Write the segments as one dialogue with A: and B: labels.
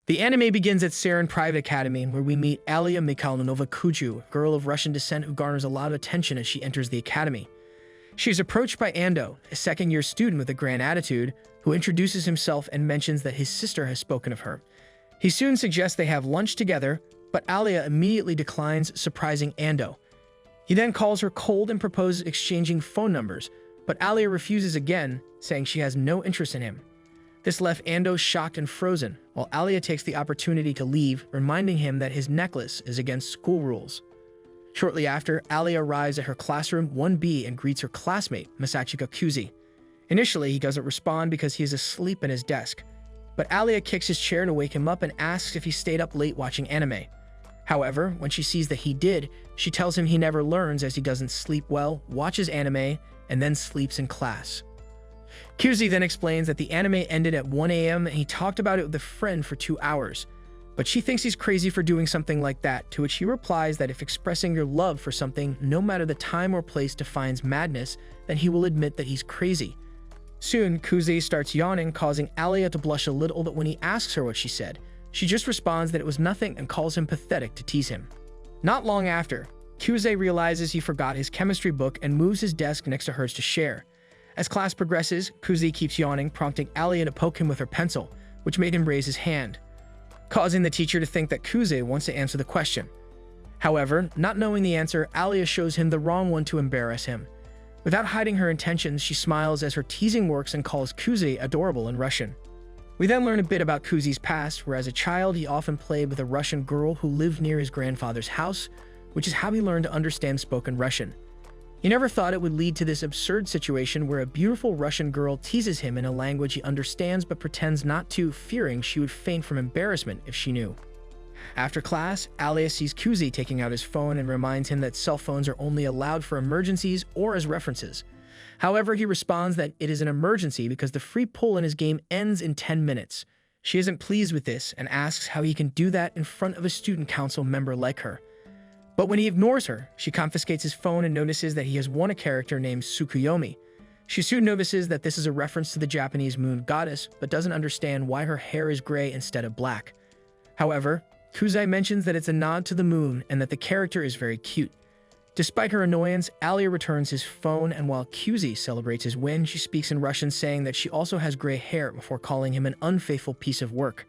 A: The anime begins at Saren Private Academy, where we meet Alya Mikhailova Kuju, a girl of Russian descent who garners a lot of attention as she enters the academy. She is approached by Ando, a second-year student with a grand attitude, who introduces himself and mentions that his sister has spoken of her. He soon suggests they have lunch together, but Alya immediately declines, surprising Ando. He then calls her cold and proposes exchanging phone numbers, but Alya refuses again, saying she has no interest in him. This left Ando shocked and frozen, while Alya takes the opportunity to leave, reminding him that his necklace is against school rules. Shortly after, Alya arrives at her classroom 1B and greets her classmate, Masachika Kuzi. Initially, he doesn't respond because he is asleep in his desk, but Alya kicks his chair to wake him up and asks if he stayed up late watching anime. However, when she sees that he did, she tells him he never learns as he doesn't sleep well, watches anime, and then sleeps in class. Kuzi then explains that the anime ended at 1 a.m. and he talked about it with a friend for 2 hours. But she thinks he's crazy for doing something like that, to which he replies that if expressing your love for something, no matter the time or place, defines madness, then he will admit that he's crazy. Soon, Kuzi starts yawning, causing Alya to blush a little, but when he asks her what she said, she just responds that it was nothing and calls him pathetic to tease him. Not long after, Kuzi realizes he forgot his chemistry book and moves his desk next to hers to share. As class progresses, Kuzi keeps yawning, prompting Alya to poke him with her pencil, which made him raise his hand, causing the teacher to think that Kuzi wants to answer the question. However, not knowing the answer, Alya shows him the wrong one to embarrass him. Without hiding her intentions, she smiles as her teasing works and calls Kuzi adorable in Russian. We then learn a bit about Kuzi's past, where as a child he often played with a Russian girl who lived near his grandfather's house, which is how he learned to understand spoken Russian. He never thought it would lead to this absurd situation where a beautiful Russian girl teases him in a language he understands but pretends not to, fearing she would faint from embarrassment if she knew. After class, Alya sees Kuzi taking out his phone and reminds him that cell phones are only allowed for emergencies or as references. However, he responds that it is an emergency because the free pull in his game ends in 10 minutes. She isn't pleased with this and asks how he can do that in front of a student council member like her. But when he ignores her, she confiscates his phone and notices that he has won a character named Tsukuyomi. She soon notices that this is a reference to the Japanese moon goddess, but doesn't understand why her hair is gray instead of black. However, Kuzi mentions that it's a nod to the moon and that the character is very cute. Despite her annoyance, Alya returns his phone, and while Kuzi celebrates his win, she speaks in Russian saying that she also has gray hair before calling him an unfaithful piece of work.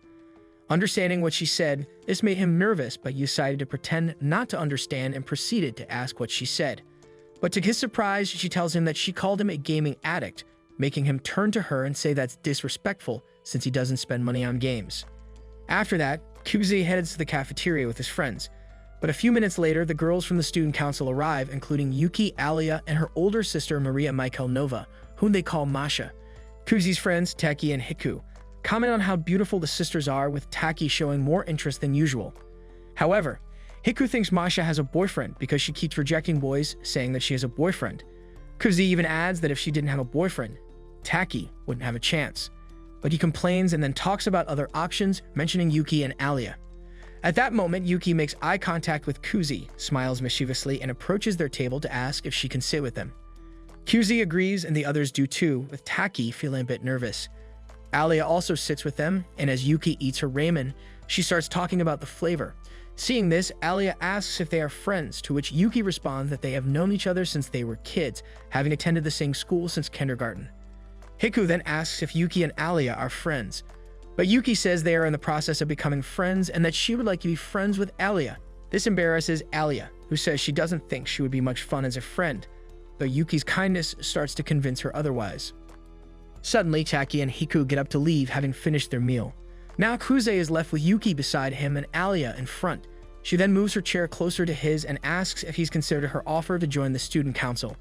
A: Understanding what she said, this made him nervous, but he decided to pretend not to understand and proceeded to ask what she said. But to his surprise, she tells him that she called him a gaming addict, making him turn to her and say that's disrespectful since he doesn't spend money on games. After that, Kuzi heads to the cafeteria with his friends. But a few minutes later, the girls from the student council arrive, including Yuki, Alya, and her older sister Maria Mikhailova, whom they call Masha. Kuzi's friends, Taki and Hiku, comment on how beautiful the sisters are, with Taki showing more interest than usual. However, Hiku thinks Masha has a boyfriend because she keeps rejecting boys, saying that she has a boyfriend. Kuzi even adds that if she didn't have a boyfriend, Taki wouldn't have a chance. But he complains and then talks about other options, mentioning Yuki and Alya. At that moment, Yuki makes eye contact with Kuzi, smiles mischievously, and approaches their table to ask if she can sit with them. Kuzi agrees and the others do too, with Taki feeling a bit nervous. Alya also sits with them, and as Yuki eats her ramen, she starts talking about the flavor. Seeing this, Alya asks if they are friends, to which Yuki responds that they have known each other since they were kids, having attended the same school since kindergarten. Hiku then asks if Yuki and Alya are friends, but Yuki says they are in the process of becoming friends and that she would like to be friends with Alya. This embarrasses Alya, who says she doesn't think she would be much fun as a friend, though Yuki's kindness starts to convince her otherwise. Suddenly, Taki and Hiku get up to leave, having finished their meal. Now Kuzi is left with Yuki beside him and Alya in front. She then moves her chair closer to his and asks if he's considered her offer to join the student council.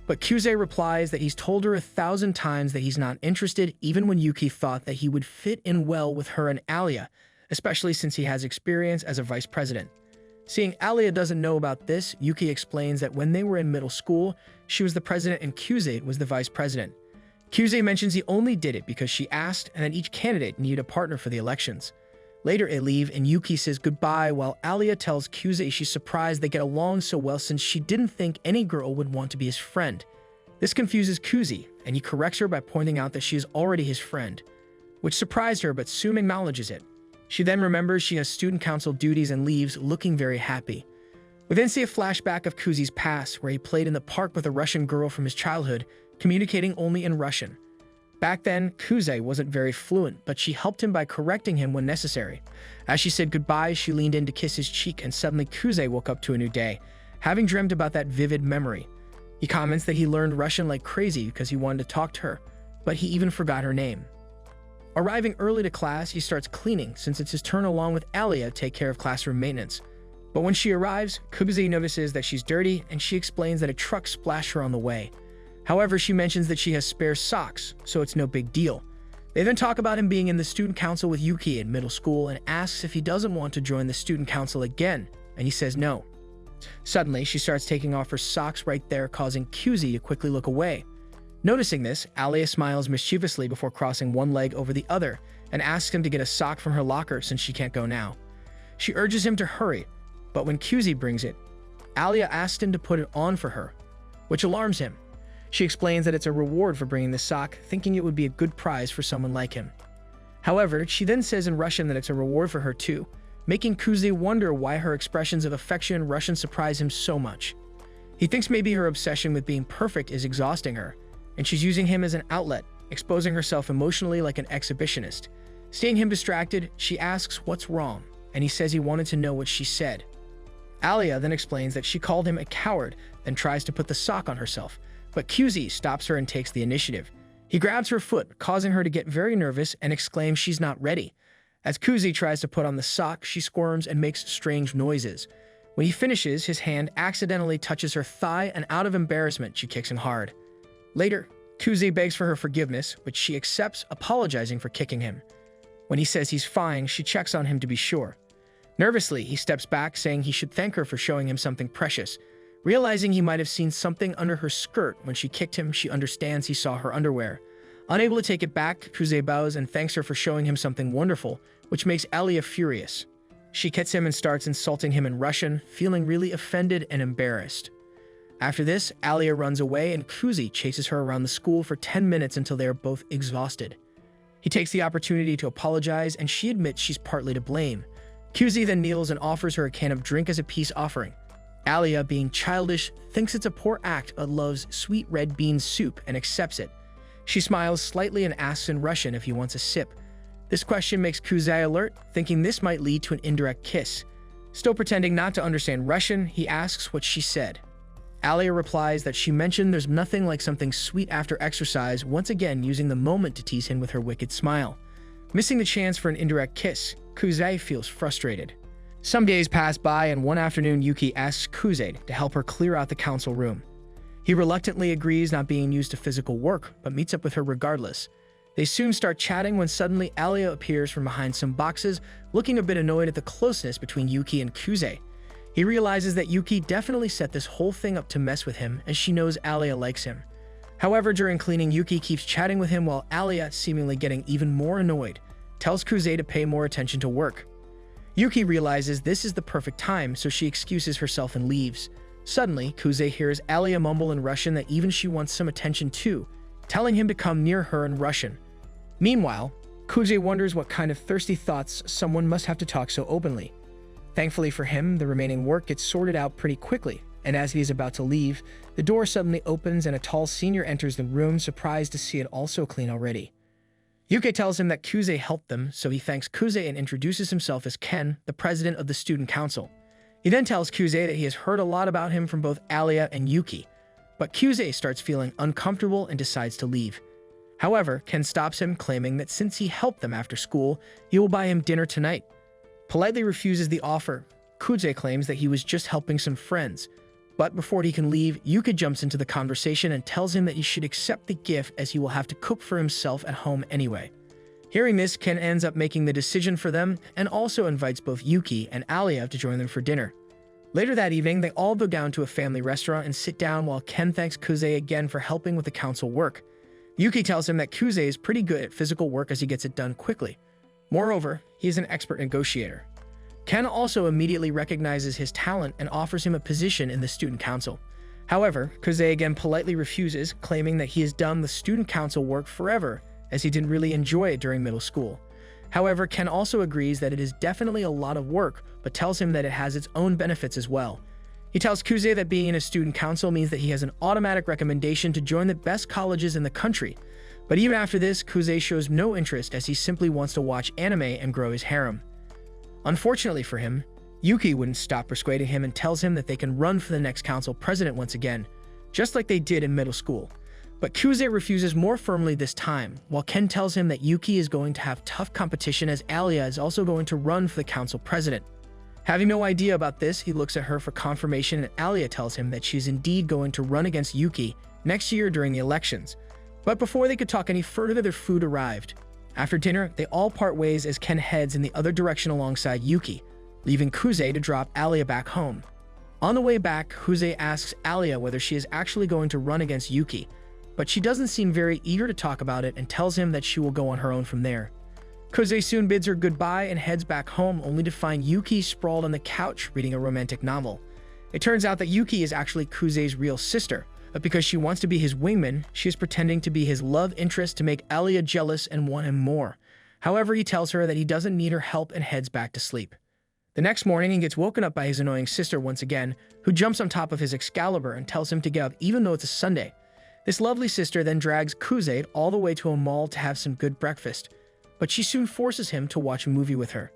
A: But Kuzi replies that he's told her 1,000 times that he's not interested, even when Yuki thought that he would fit in well with her and Alya, especially since he has experience as a vice president. Seeing Alya doesn't know about this, Yuki explains that when they were in middle school, she was the president and Kuzi was the vice president. Kuzi mentions he only did it because she asked and that each candidate needed a partner for the elections. Later they leave and Yuki says goodbye while Alya tells Kuzi she's surprised they get along so well since she didn't think any girl would want to be his friend. This confuses Kuzi and he corrects her by pointing out that she is already his friend, which surprised her but soon acknowledges it. She then remembers she has student council duties and leaves, looking very happy. We then see a flashback of Kuzi's past, where he played in the park with a Russian girl from his childhood, communicating only in Russian. Back then, Kuze wasn't very fluent, but she helped him by correcting him when necessary. As she said goodbye, she leaned in to kiss his cheek, and suddenly Kuze woke up to a new day, having dreamt about that vivid memory. He comments that he learned Russian like crazy because he wanted to talk to her, but he even forgot her name. Arriving early to class, he starts cleaning since it's his turn along with Alya to take care of classroom maintenance. But when she arrives, Kuze notices that she's dirty, and she explains that a truck splashed her on the way. However, she mentions that she has spare socks, so it's no big deal. They then talk about him being in the student council with Yuki in middle school and asks if he doesn't want to join the student council again, and he says no. Suddenly, she starts taking off her socks right there, causing Kuze to quickly look away. Noticing this, Alya smiles mischievously before crossing one leg over the other and asks him to get a sock from her locker since she can't go now. She urges him to hurry, but when Kuze brings it, Alya asks him to put it on for her, which alarms him. She explains that it's a reward for bringing the sock, thinking it would be a good prize for someone like him. However, she then says in Russian that it's a reward for her too, making Kuze wonder why her expressions of affection in Russian surprise him so much. He thinks maybe her obsession with being perfect is exhausting her, and she's using him as an outlet, exposing herself emotionally like an exhibitionist. Seeing him distracted, she asks what's wrong, and he says he wanted to know what she said. Alya then explains that she called him a coward, then tries to put the sock on herself, but Kuze stops her and takes the initiative. He grabs her foot, causing her to get very nervous and exclaims she's not ready. As Kuze tries to put on the sock, she squirms and makes strange noises. When he finishes, his hand accidentally touches her thigh, and out of embarrassment, she kicks him hard. Later, Kuze begs for her forgiveness, which she accepts, apologizing for kicking him. When he says he's fine, she checks on him to be sure. Nervously, he steps back, saying he should thank her for showing him something precious. Realizing he might have seen something under her skirt when she kicked him, she understands he saw her underwear. Unable to take it back, Kuze bows and thanks her for showing him something wonderful, which makes Alya furious. She gets him and starts insulting him in Russian, feeling really offended and embarrassed. After this, Alya runs away and Kuze chases her around the school for 10 minutes until they are both exhausted. He takes the opportunity to apologize, and she admits she's partly to blame. Kuze then kneels and offers her a can of drink as a peace offering. Alya, being childish, thinks it's a poor act but loves sweet red bean soup and accepts it. She smiles slightly and asks in Russian if he wants a sip. This question makes Kuze alert, thinking this might lead to an indirect kiss. Still pretending not to understand Russian, he asks what she said. Alya replies that she mentioned there's nothing like something sweet after exercise, once again using the moment to tease him with her wicked smile. Missing the chance for an indirect kiss, Kuze feels frustrated. Some days pass by, and one afternoon Yuki asks Kuze to help her clear out the council room. He reluctantly agrees, not being used to physical work, but meets up with her regardless. They soon start chatting when suddenly Alya appears from behind some boxes, looking a bit annoyed at the closeness between Yuki and Kuze. He realizes that Yuki definitely set this whole thing up to mess with him, as she knows Alya likes him. However, during cleaning, Yuki keeps chatting with him while Alya, seemingly getting even more annoyed, tells Kuze to pay more attention to work. Yuki realizes this is the perfect time, so she excuses herself and leaves. Suddenly, Kuze hears Alya mumble in Russian that even she wants some attention too, telling him to come near her in Russian. Meanwhile, Kuze wonders what kind of thirsty thoughts someone must have to talk so openly. Thankfully for him, the remaining work gets sorted out pretty quickly, and as he is about to leave, the door suddenly opens and a tall senior enters the room, surprised to see it all so clean already. Yuki tells him that Kuze helped them, so he thanks Kuze and introduces himself as Ken, the president of the student council. He then tells Kuze that he has heard a lot about him from both Alya and Yuki, but Kuze starts feeling uncomfortable and decides to leave. However, Ken stops him, claiming that since he helped them after school, he will buy him dinner tonight. Politely refuses the offer. Kuze claims that he was just helping some friends, but before he can leave, Yuki jumps into the conversation and tells him that he should accept the gift as he will have to cook for himself at home anyway. Hearing this, Ken ends up making the decision for them and also invites both Yuki and Alya to join them for dinner. Later that evening, they all go down to a family restaurant and sit down while Ken thanks Kuze again for helping with the council work. Yuki tells him that Kuze is pretty good at physical work as he gets it done quickly. Moreover, he is an expert negotiator. Ken also immediately recognizes his talent and offers him a position in the student council. However, Kuze again politely refuses, claiming that he has done the student council work forever as he didn't really enjoy it during middle school. However, Ken also agrees that it is definitely a lot of work, but tells him that it has its own benefits as well. He tells Kuze that being in a student council means that he has an automatic recommendation to join the best colleges in the country. But even after this, Kuze shows no interest as he simply wants to watch anime and grow his harem. Unfortunately for him, Yuki wouldn't stop persuading him and tells him that they can run for the next council president once again, just like they did in middle school. But Kuze refuses more firmly this time, while Ken tells him that Yuki is going to have tough competition as Alya is also going to run for the council president. Having no idea about this, he looks at her for confirmation and Alya tells him that she's indeed going to run against Yuki next year during the elections. But before they could talk any further, their food arrived. After dinner, they all part ways as Ken heads in the other direction alongside Yuki, leaving Kuze to drop Alya back home. On the way back, Kuze asks Alya whether she is actually going to run against Yuki, but she doesn't seem very eager to talk about it and tells him that she will go on her own from there. Kuze soon bids her goodbye and heads back home only to find Yuki sprawled on the couch reading a romantic novel. It turns out that Yuki is actually Kuze's real sister, but because she wants to be his wingman, she is pretending to be his love interest to make Alya jealous and want him more. However, he tells her that he doesn't need her help and heads back to sleep. The next morning, he gets woken up by his annoying sister once again, who jumps on top of his Excalibur and tells him to get up even though it's a Sunday. This lovely sister then drags Kuze all the way to a mall to have some good breakfast, but she soon forces him to watch a movie with her.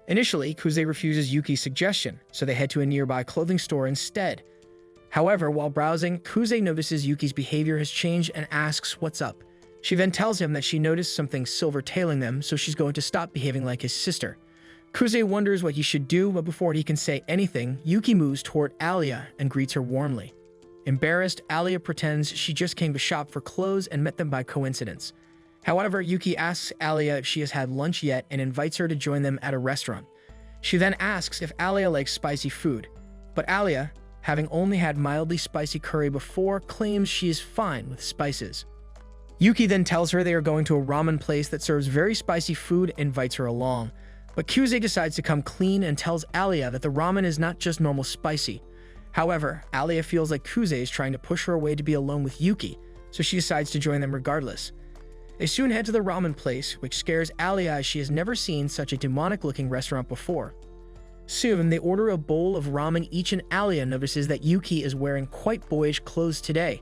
A: Initially, Kuze refuses Yuki's suggestion, so they head to a nearby clothing store instead. However, while browsing, Kuze notices Yuki's behavior has changed and asks what's up. She then tells him that she noticed something silver tailing them, so she's going to stop behaving like his sister. Kuze wonders what he should do, but before he can say anything, Yuki moves toward Alya and greets her warmly. Embarrassed, Alya pretends she just came to shop for clothes and met them by coincidence. However, Yuki asks Alya if she has had lunch yet and invites her to join them at a restaurant. She then asks if Alya likes spicy food, but Alya, having only had mildly spicy curry before, claims she is fine with spices. Yuki then tells her they are going to a ramen place that serves very spicy food and invites her along. But Kuze decides to come clean and tells Alya that the ramen is not just normal spicy. However, Alya feels like Kuze is trying to push her away to be alone with Yuki, so she decides to join them regardless. They soon head to the ramen place, which scares Alya as she has never seen such a demonic-looking restaurant before. Soon, they order a bowl of ramen each and Alya notices that Yuki is wearing quite boyish clothes today.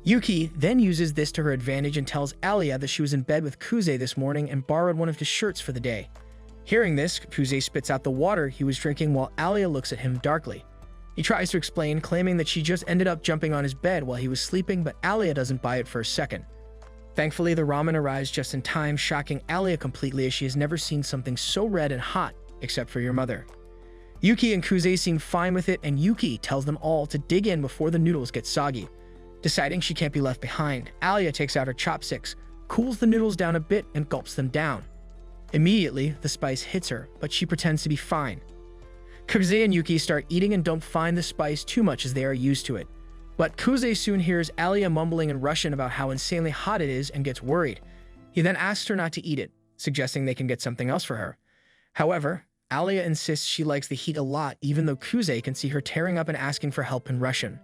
A: Yuki then uses this to her advantage and tells Alya that she was in bed with Kuze this morning and borrowed one of his shirts for the day. Hearing this, Kuze spits out the water he was drinking while Alya looks at him darkly. He tries to explain, claiming that she just ended up jumping on his bed while he was sleeping, but Alya doesn't buy it for a second. Thankfully, the ramen arrives just in time, shocking Alya completely as she has never seen something so red and hot, except for your mother. Yuki and Kuze seem fine with it, and Yuki tells them all to dig in before the noodles get soggy. Deciding she can't be left behind, Alya takes out her chopsticks, cools the noodles down a bit, and gulps them down. Immediately, the spice hits her, but she pretends to be fine. Kuze and Yuki start eating and don't find the spice too much as they are used to it. But Kuze soon hears Alya mumbling in Russian about how insanely hot it is and gets worried. He then asks her not to eat it, suggesting they can get something else for her. However, Alya insists she likes the heat a lot even though Kuze can see her tearing up and asking for help in Russian.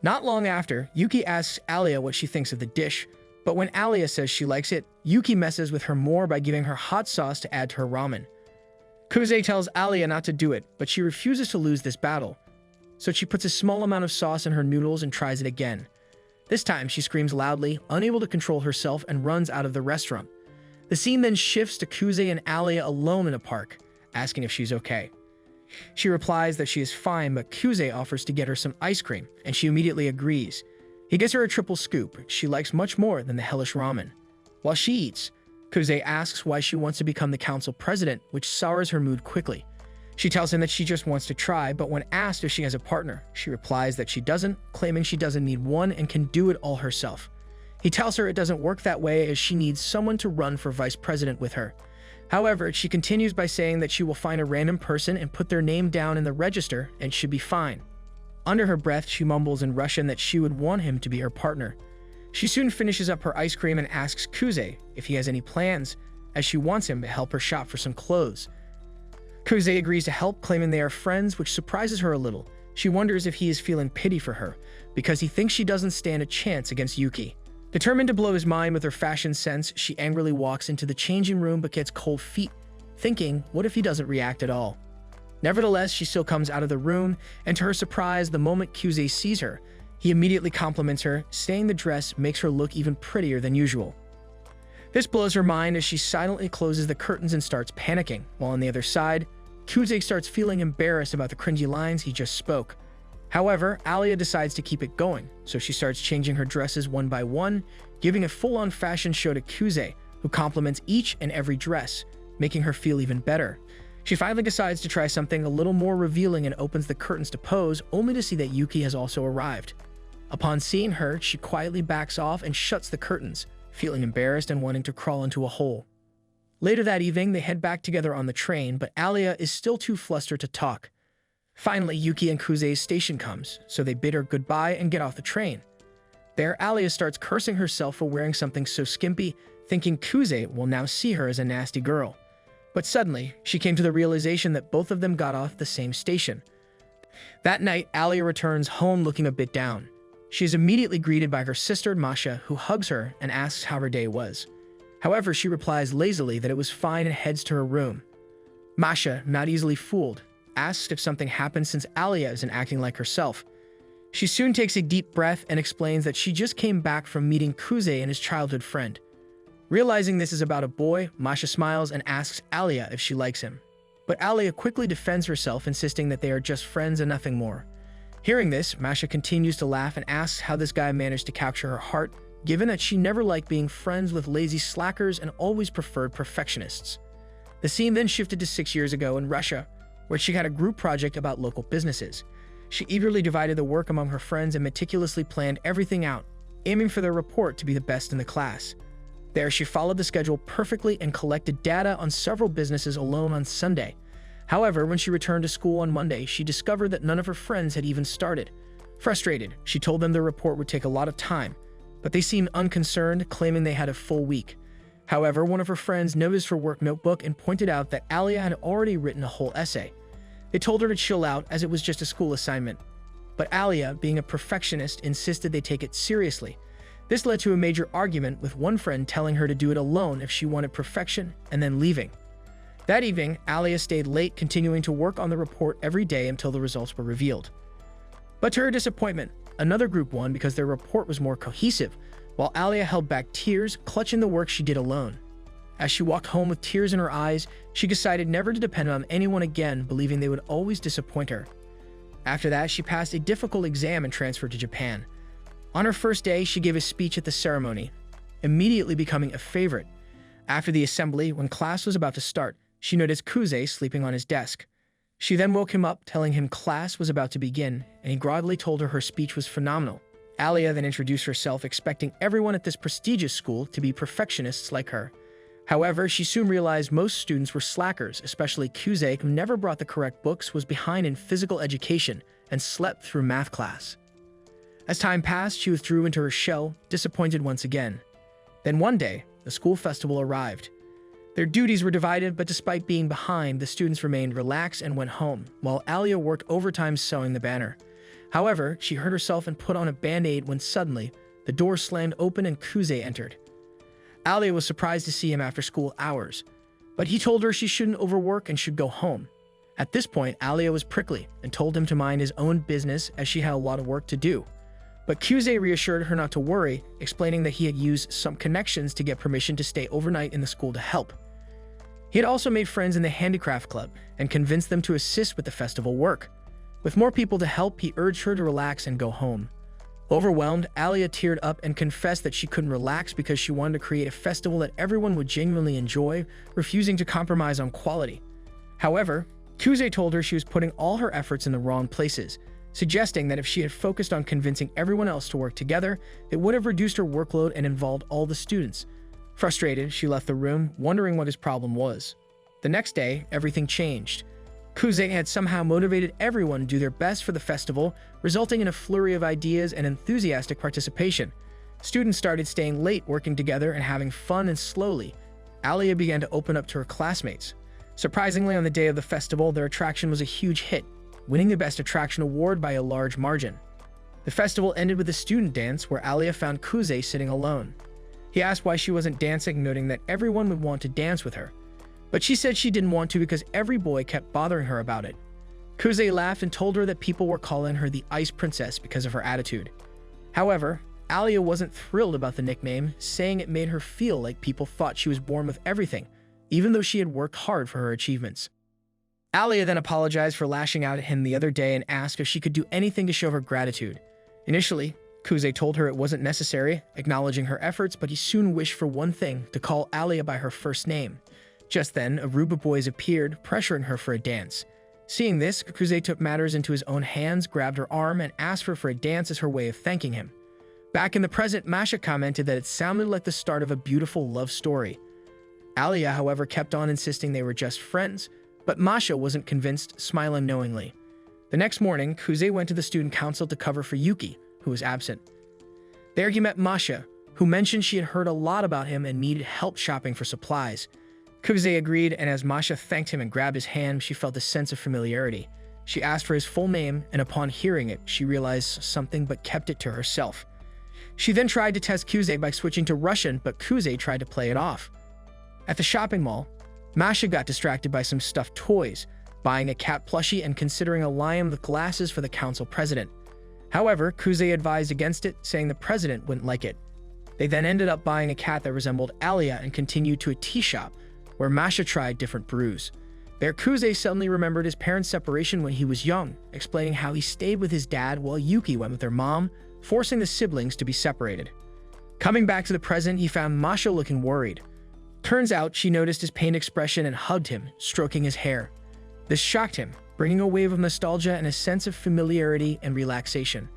A: Not long after, Yuki asks Alya what she thinks of the dish, but when Alya says she likes it, Yuki messes with her more by giving her hot sauce to add to her ramen. Kuze tells Alya not to do it, but she refuses to lose this battle, so she puts a small amount of sauce in her noodles and tries it again. This time, she screams loudly, unable to control herself, and runs out of the restaurant. The scene then shifts to Kuze and Alya alone in a park, asking if she's okay. She replies that she is fine, but Kuze offers to get her some ice cream, and she immediately agrees. He gets her a triple scoop she likes much more than the hellish ramen. While she eats, Kuze asks why she wants to become the council president, which sours her mood quickly. She tells him that she just wants to try, but when asked if she has a partner, she replies that she doesn't, claiming she doesn't need one and can do it all herself. He tells her it doesn't work that way as she needs someone to run for vice president with her. However, she continues by saying that she will find a random person and put their name down in the register and should be fine. Under her breath, she mumbles in Russian that she would want him to be her partner. She soon finishes up her ice cream and asks Kuze if he has any plans, as she wants him to help her shop for some clothes. Kuze agrees to help, claiming they are friends, which surprises her a little. She wonders if he is feeling pity for her, because he thinks she doesn't stand a chance against Yuki. Determined to blow his mind with her fashion sense, she angrily walks into the changing room but gets cold feet, thinking, what if he doesn't react at all? Nevertheless, she still comes out of the room, and to her surprise, the moment Kyuze sees her, he immediately compliments her, saying the dress makes her look even prettier than usual. This blows her mind as she silently closes the curtains and starts panicking, while on the other side, Kyuze starts feeling embarrassed about the cringy lines he just spoke. However, Alya decides to keep it going, so she starts changing her dresses one by one, giving a full-on fashion show to Kyuze, who compliments each and every dress, making her feel even better. She finally decides to try something a little more revealing and opens the curtains to pose, only to see that Yuki has also arrived. Upon seeing her, she quietly backs off and shuts the curtains, feeling embarrassed and wanting to crawl into a hole. Later that evening, they head back together on the train, but Alya is still too flustered to talk. Finally, Yuki and Kuze's station comes, so they bid her goodbye and get off the train. There, Alya starts cursing herself for wearing something so skimpy, thinking Kyuze will now see her as a nasty girl. But suddenly, she came to the realization that both of them got off the same station. That night, Alya returns home looking a bit down. She is immediately greeted by her sister, Masha, who hugs her and asks how her day was. However, she replies lazily that it was fine and heads to her room. Masha, not easily fooled, asks if something happened since Alya isn't acting like herself. She soon takes a deep breath and explains that she just came back from meeting Kuze and his childhood friend. Realizing this is about a boy, Masha smiles and asks Alya if she likes him. But Alya quickly defends herself, insisting that they are just friends and nothing more. Hearing this, Masha continues to laugh and asks how this guy managed to capture her heart, given that she never liked being friends with lazy slackers and always preferred perfectionists. The scene then shifted to 6 years ago in Russia, where she had a group project about local businesses. She eagerly divided the work among her friends and meticulously planned everything out, aiming for their report to be the best in the class. There, she followed the schedule perfectly and collected data on several businesses alone on Sunday. However, when she returned to school on Monday, she discovered that none of her friends had even started. Frustrated, she told them their report would take a lot of time, but they seemed unconcerned, claiming they had a full week. However, one of her friends noticed her work notebook and pointed out that Alya had already written a whole essay. They told her to chill out as it was just a school assignment. But Alya, being a perfectionist, insisted they take it seriously. This led to a major argument, with one friend telling her to do it alone if she wanted perfection, and then leaving. That evening, Alya stayed late, continuing to work on the report every day until the results were revealed. But to her disappointment, another group won because their report was more cohesive, while Alya held back tears, clutching the work she did alone. As she walked home with tears in her eyes, she decided never to depend on anyone again, believing they would always disappoint her. After that, she passed a difficult exam and transferred to Japan. On her first day, she gave a speech at the ceremony, immediately becoming a favorite. After the assembly, when class was about to start, she noticed Kuze sleeping on his desk. She then woke him up, telling him class was about to begin, and he groggily told her speech was phenomenal. Alya then introduced herself, expecting everyone at this prestigious school to be perfectionists like her. However, she soon realized most students were slackers, especially Kuze, who never brought the correct books, was behind in physical education, and slept through math class. As time passed, she withdrew into her shell, disappointed once again. Then one day, the school festival arrived. Their duties were divided, but despite being behind, the students remained relaxed and went home, while Alya worked overtime sewing the banner. However, she hurt herself and put on a band-aid when suddenly, the door slammed open and Kuze entered. Alya was surprised to see him after school hours, but he told her she shouldn't overwork and should go home. At this point, Alya was prickly and told him to mind his own business as she had a lot of work to do. But Kuze reassured her not to worry, explaining that he had used some connections to get permission to stay overnight in the school to help. He had also made friends in the handicraft club and convinced them to assist with the festival work. With more people to help, he urged her to relax and go home. Overwhelmed, Alya teared up and confessed that she couldn't relax because she wanted to create a festival that everyone would genuinely enjoy, refusing to compromise on quality. However, Kuze told her she was putting all her efforts in the wrong places, suggesting that if she had focused on convincing everyone else to work together, it would have reduced her workload and involved all the students. Frustrated, she left the room, wondering what his problem was. The next day, everything changed. Kuze had somehow motivated everyone to do their best for the festival, resulting in a flurry of ideas and enthusiastic participation. Students started staying late, working together, and having fun, and slowly, Alya began to open up to her classmates. Surprisingly, on the day of the festival, their attraction was a huge hit, winning the Best Attraction award by a large margin. The festival ended with a student dance where Alya found Kuze sitting alone. He asked why she wasn't dancing, noting that everyone would want to dance with her. But she said she didn't want to because every boy kept bothering her about it. Kuze laughed and told her that people were calling her the Ice Princess because of her attitude. However, Alya wasn't thrilled about the nickname, saying it made her feel like people thought she was born with everything, even though she had worked hard for her achievements. Alya then apologized for lashing out at him the other day and asked if she could do anything to show her gratitude. Initially, Kuze told her it wasn't necessary, acknowledging her efforts, but he soon wished for one thing: to call Alya by her first name. Just then, a group of boys appeared, pressuring her for a dance. Seeing this, Kuze took matters into his own hands, grabbed her arm, and asked her for a dance as her way of thanking him. Back in the present, Masha commented that it sounded like the start of a beautiful love story. Alya, however, kept on insisting they were just friends, but Masha wasn't convinced, smiling knowingly. The next morning, Kuze went to the student council to cover for Yuki, who was absent. There he met Masha, who mentioned she had heard a lot about him and needed help shopping for supplies. Kuze agreed, and as Masha thanked him and grabbed his hand, she felt a sense of familiarity. She asked for his full name, and upon hearing it, she realized something but kept it to herself. She then tried to test Kuze by switching to Russian, but Kuze tried to play it off. At the shopping mall, Masha got distracted by some stuffed toys, buying a cat plushie and considering a lion with glasses for the council president. However, Kuze advised against it, saying the president wouldn't like it. They then ended up buying a cat that resembled Alya and continued to a tea shop, where Masha tried different brews. There, Kuze suddenly remembered his parents' separation when he was young, explaining how he stayed with his dad while Yuki went with her mom, forcing the siblings to be separated. Coming back to the present, he found Masha looking worried. Turns out she noticed his pained expression and hugged him, stroking his hair. This shocked him, bringing a wave of nostalgia and a sense of familiarity and relaxation.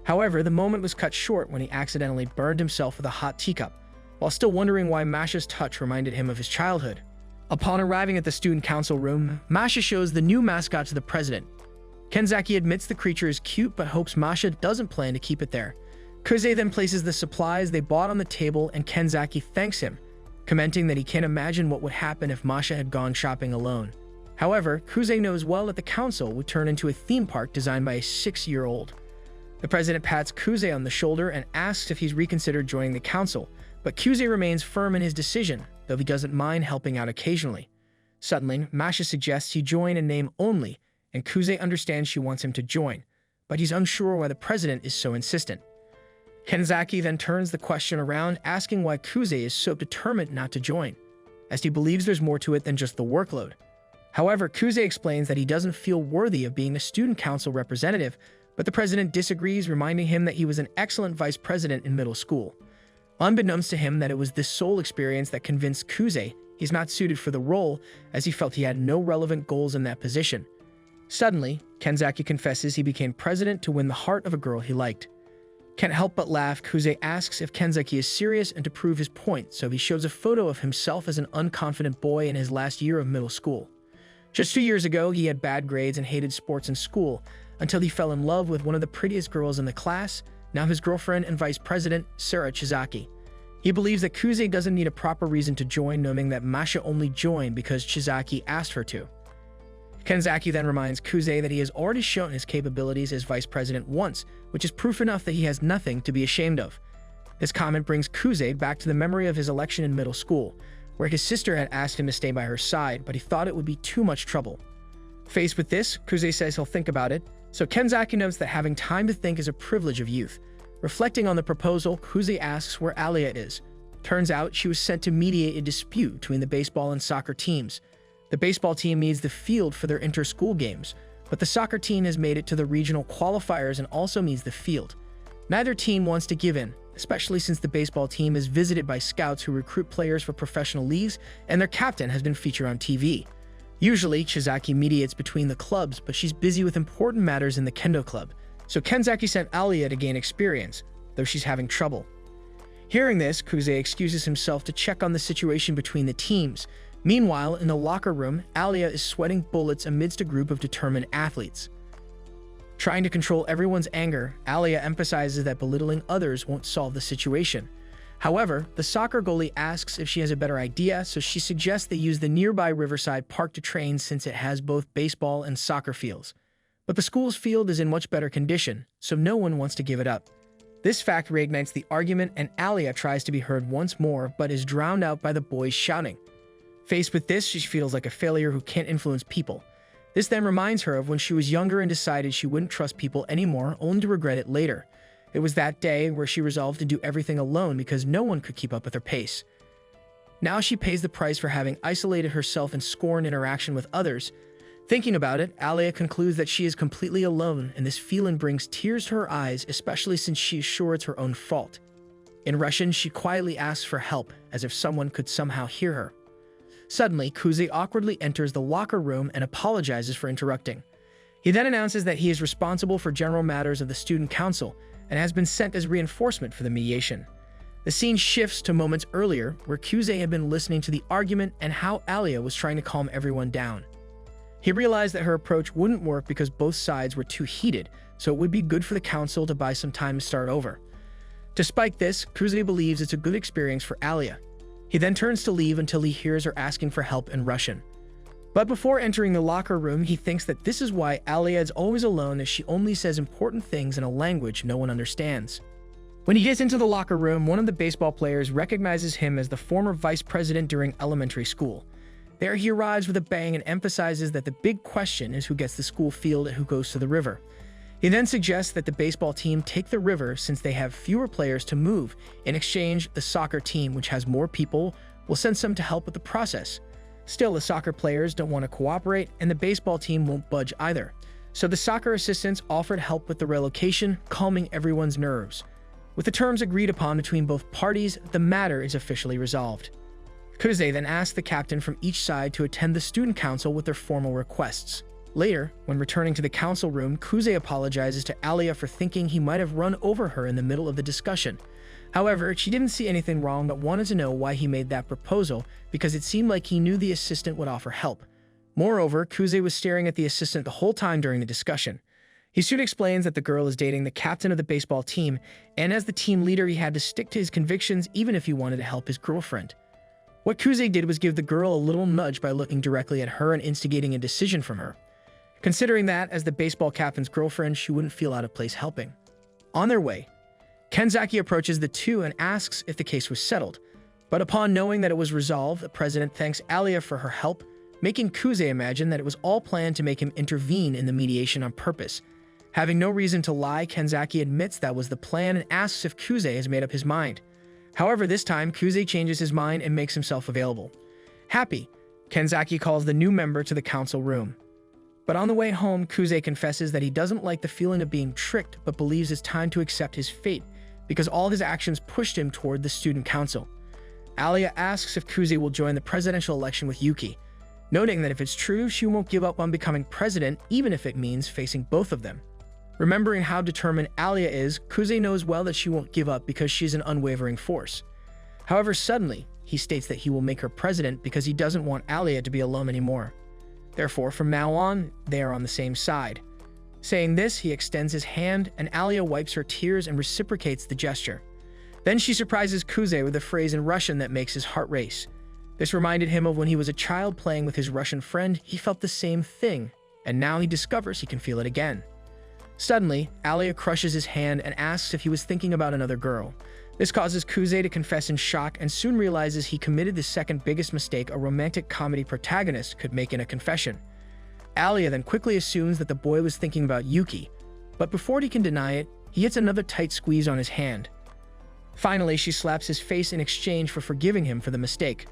A: However, the moment was cut short when he accidentally burned himself with a hot teacup, while still wondering why Masha's touch reminded him of his childhood. Upon arriving at the student council room, Masha shows the new mascot to the president. Kenzaki admits the creature is cute but hopes Masha doesn't plan to keep it there. Kuze then places the supplies they bought on the table and Kenzaki thanks him, commenting that he can't imagine what would happen if Masha had gone shopping alone. However, Kuze knows well that the council would turn into a theme park designed by a 6-year-old. The president pats Kuze on the shoulder and asks if he's reconsidered joining the council, but Kuze remains firm in his decision, though he doesn't mind helping out occasionally. Suddenly, Masha suggests he join in name only, and Kuze understands she wants him to join, but he's unsure why the president is so insistent. Kenzaki then turns the question around, asking why Kuze is so determined not to join, as he believes there's more to it than just the workload. However, Kuze explains that he doesn't feel worthy of being a student council representative, but the president disagrees, reminding him that he was an excellent vice president in middle school. Unbeknownst to him that it was this sole experience that convinced Kuze he's not suited for the role, as he felt he had no relevant goals in that position. Suddenly, Kenzaki confesses he became president to win the heart of a girl he liked. Can't help but laugh. Kuze asks if Kenzaki is serious and to prove his point, so he shows a photo of himself as an unconfident boy in his last year of middle school. Just 2 years ago, he had bad grades and hated sports in school, until he fell in love with one of the prettiest girls in the class, now his girlfriend and vice president, Sarah Chizaki. He believes that Kuze doesn't need a proper reason to join, knowing that Masha only joined because Chizaki asked her to. Kenzaki then reminds Kuze that he has already shown his capabilities as vice president once, which is proof enough that he has nothing to be ashamed of. This comment brings Kuze back to the memory of his election in middle school, where his sister had asked him to stay by her side, but he thought it would be too much trouble. Faced with this, Kuze says he'll think about it, so Kenzaki notes that having time to think is a privilege of youth. Reflecting on the proposal, Kuze asks where Alya is. Turns out she was sent to mediate a dispute between the baseball and soccer teams. The baseball team needs the field for their inter-school games, but the soccer team has made it to the regional qualifiers and also needs the field. Neither team wants to give in, especially since the baseball team is visited by scouts who recruit players for professional leagues, and their captain has been featured on TV. Usually, Chizaki mediates between the clubs, but she's busy with important matters in the kendo club, so Kenzaki sent Alya to gain experience, though she's having trouble. Hearing this, Kuze excuses himself to check on the situation between the teams. Meanwhile, in the locker room, Alya is sweating bullets amidst a group of determined athletes. Trying to control everyone's anger, Alya emphasizes that belittling others won't solve the situation. However, the soccer goalie asks if she has a better idea, so she suggests they use the nearby Riverside Park to train since it has both baseball and soccer fields. But the school's field is in much better condition, so no one wants to give it up. This fact reignites the argument, and Alya tries to be heard once more, but is drowned out by the boys shouting. Faced with this, she feels like a failure who can't influence people. This then reminds her of when she was younger and decided she wouldn't trust people anymore, only to regret it later. It was that day where she resolved to do everything alone because no one could keep up with her pace. Now she pays the price for having isolated herself and scorned interaction with others. Thinking about it, Alya concludes that she is completely alone, and this feeling brings tears to her eyes, especially since she is sure it's her own fault. In Russian, she quietly asks for help, as if someone could somehow hear her. Suddenly, Kuze awkwardly enters the locker room and apologizes for interrupting. He then announces that he is responsible for general matters of the student council and has been sent as reinforcement for the mediation. The scene shifts to moments earlier, where Kuze had been listening to the argument and how Alya was trying to calm everyone down. He realized that her approach wouldn't work because both sides were too heated, so it would be good for the council to buy some time to start over. Despite this, Kuze believes it's a good experience for Alya. He then turns to leave until he hears her asking for help in Russian. But before entering the locker room, he thinks that this is why Alya is always alone, as she only says important things in a language no one understands. When he gets into the locker room, one of the baseball players recognizes him as the former vice president during elementary school. There he arrives with a bang and emphasizes that the big question is who gets the school field and who goes to the river. He then suggests that the baseball team take the river since they have fewer players to move. In exchange, the soccer team, which has more people, will send some to help with the process. Still, the soccer players don't want to cooperate, and the baseball team won't budge either. So the soccer assistants offered help with the relocation, calming everyone's nerves. With the terms agreed upon between both parties, the matter is officially resolved. Kuze then asks the captain from each side to attend the student council with their formal requests. Later, when returning to the council room, Kuze apologizes to Alya for thinking he might have run over her in the middle of the discussion. However, she didn't see anything wrong but wanted to know why he made that proposal, because it seemed like he knew the assistant would offer help. Moreover, Kuze was staring at the assistant the whole time during the discussion. He soon explains that the girl is dating the captain of the baseball team, and as the team leader he had to stick to his convictions even if he wanted to help his girlfriend. What Kuze did was give the girl a little nudge by looking directly at her and instigating a decision from her. Considering that, as the baseball captain's girlfriend, she wouldn't feel out of place helping. On their way, Kenzaki approaches the two and asks if the case was settled. But upon knowing that it was resolved, the president thanks Alya for her help, making Kuze imagine that it was all planned to make him intervene in the mediation on purpose. Having no reason to lie, Kenzaki admits that was the plan and asks if Kuze has made up his mind. However, this time, Kuze changes his mind and makes himself available. Happy, Kenzaki calls the new member to the council room. But on the way home, Kuze confesses that he doesn't like the feeling of being tricked, but believes it's time to accept his fate, because all his actions pushed him toward the student council. Alya asks if Kuze will join the presidential election with Yuki, noting that if it's true, she won't give up on becoming president, even if it means facing both of them. Remembering how determined Alya is, Kuze knows well that she won't give up because she's an unwavering force. However, suddenly, he states that he will make her president because he doesn't want Alya to be alone anymore. Therefore, from now on, they are on the same side. Saying this, he extends his hand, and Alya wipes her tears and reciprocates the gesture. Then she surprises Kuze with a phrase in Russian that makes his heart race. This reminded him of when he was a child playing with his Russian friend. He felt the same thing, and now he discovers he can feel it again. Suddenly, Alya crushes his hand and asks if he was thinking about another girl. This causes Kuze to confess in shock and soon realizes he committed the second biggest mistake a romantic comedy protagonist could make in a confession. Alya then quickly assumes that the boy was thinking about Yuki, but before he can deny it, he gets another tight squeeze on his hand. Finally, she slaps his face in exchange for forgiving him for the mistake.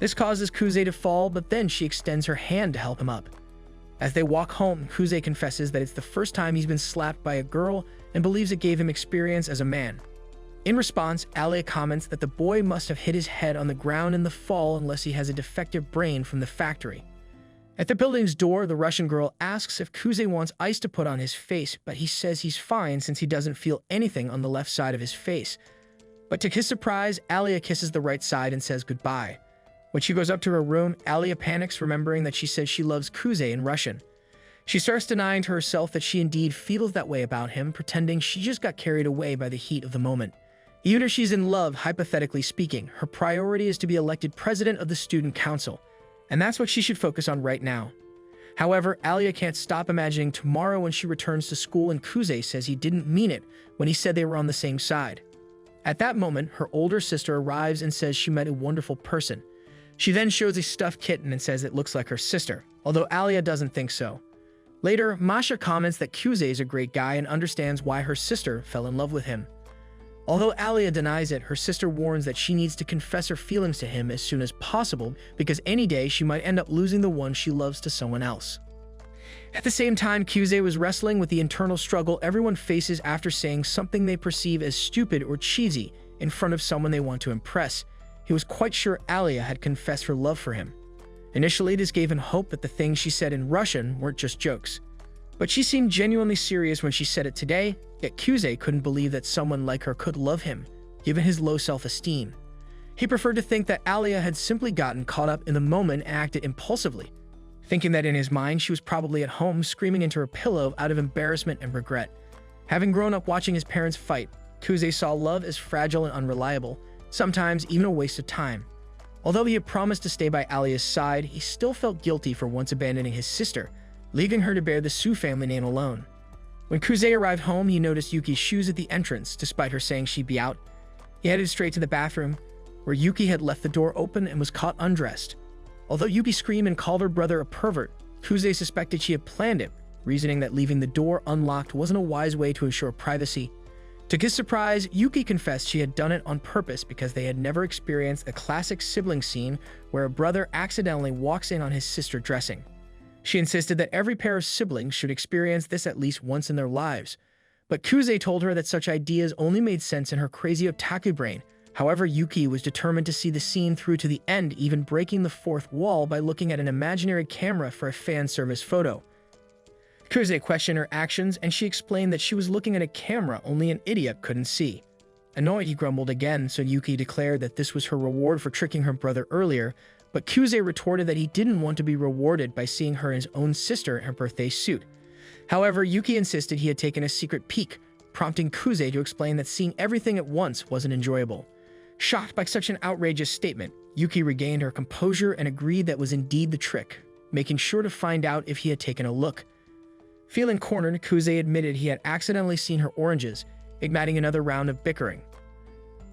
A: This causes Kuze to fall, but then she extends her hand to help him up. As they walk home, Kuze confesses that it's the first time he's been slapped by a girl and believes it gave him experience as a man. In response, Alya comments that the boy must have hit his head on the ground in the fall unless he has a defective brain from the factory. At the building's door, the Russian girl asks if Kuze wants ice to put on his face, but he says he's fine since he doesn't feel anything on the left side of his face. But to his surprise, Alya kisses the right side and says goodbye. When she goes up to her room, Alya panics, remembering that she says she loves Kuze in Russian. She starts denying to herself that she indeed feels that way about him, pretending she just got carried away by the heat of the moment. Even if she's in love, hypothetically speaking, her priority is to be elected president of the student council, and that's what she should focus on right now. However, Alya can't stop imagining tomorrow when she returns to school and Kuze says he didn't mean it when he said they were on the same side. At that moment, her older sister arrives and says she met a wonderful person. She then shows a stuffed kitten and says it looks like her sister, although Alya doesn't think so. Later, Masha comments that Kuze is a great guy and understands why her sister fell in love with him. Although Alya denies it, her sister warns that she needs to confess her feelings to him as soon as possible because any day she might end up losing the one she loves to someone else. At the same time, Kuze was wrestling with the internal struggle everyone faces after saying something they perceive as stupid or cheesy in front of someone they want to impress. He was quite sure Alya had confessed her love for him. Initially, this gave him hope that the things she said in Russian weren't just jokes. But she seemed genuinely serious when she said it today, yet Kuze couldn't believe that someone like her could love him, given his low self-esteem. He preferred to think that Alya had simply gotten caught up in the moment and acted impulsively, thinking that in his mind she was probably at home screaming into her pillow out of embarrassment and regret. Having grown up watching his parents fight, Kuze saw love as fragile and unreliable, sometimes even a waste of time. Although he had promised to stay by Alya's side, he still felt guilty for once abandoning his sister, leaving her to bear the Su family name alone. When Kuze arrived home, he noticed Yuki's shoes at the entrance, despite her saying she'd be out. He headed straight to the bathroom, where Yuki had left the door open and was caught undressed. Although Yuki screamed and called her brother a pervert, Kuze suspected she had planned it, reasoning that leaving the door unlocked wasn't a wise way to ensure privacy. To his surprise, Yuki confessed she had done it on purpose because they had never experienced a classic sibling scene where a brother accidentally walks in on his sister dressing. She insisted that every pair of siblings should experience this at least once in their lives. But Kuze told her that such ideas only made sense in her crazy otaku brain. However, Yuki was determined to see the scene through to the end, even breaking the fourth wall by looking at an imaginary camera for a fan service photo. Kuze questioned her actions, and she explained that she was looking at a camera only an idiot couldn't see. Annoyed, he grumbled again, so Yuki declared that this was her reward for tricking her brother earlier, but Kuze retorted that he didn't want to be rewarded by seeing her and his own sister in her birthday suit. However, Yuki insisted he had taken a secret peek, prompting Kuze to explain that seeing everything at once wasn't enjoyable. Shocked by such an outrageous statement, Yuki regained her composure and agreed that was indeed the trick, making sure to find out if he had taken a look. Feeling cornered, Kuze admitted he had accidentally seen her oranges, igniting another round of bickering.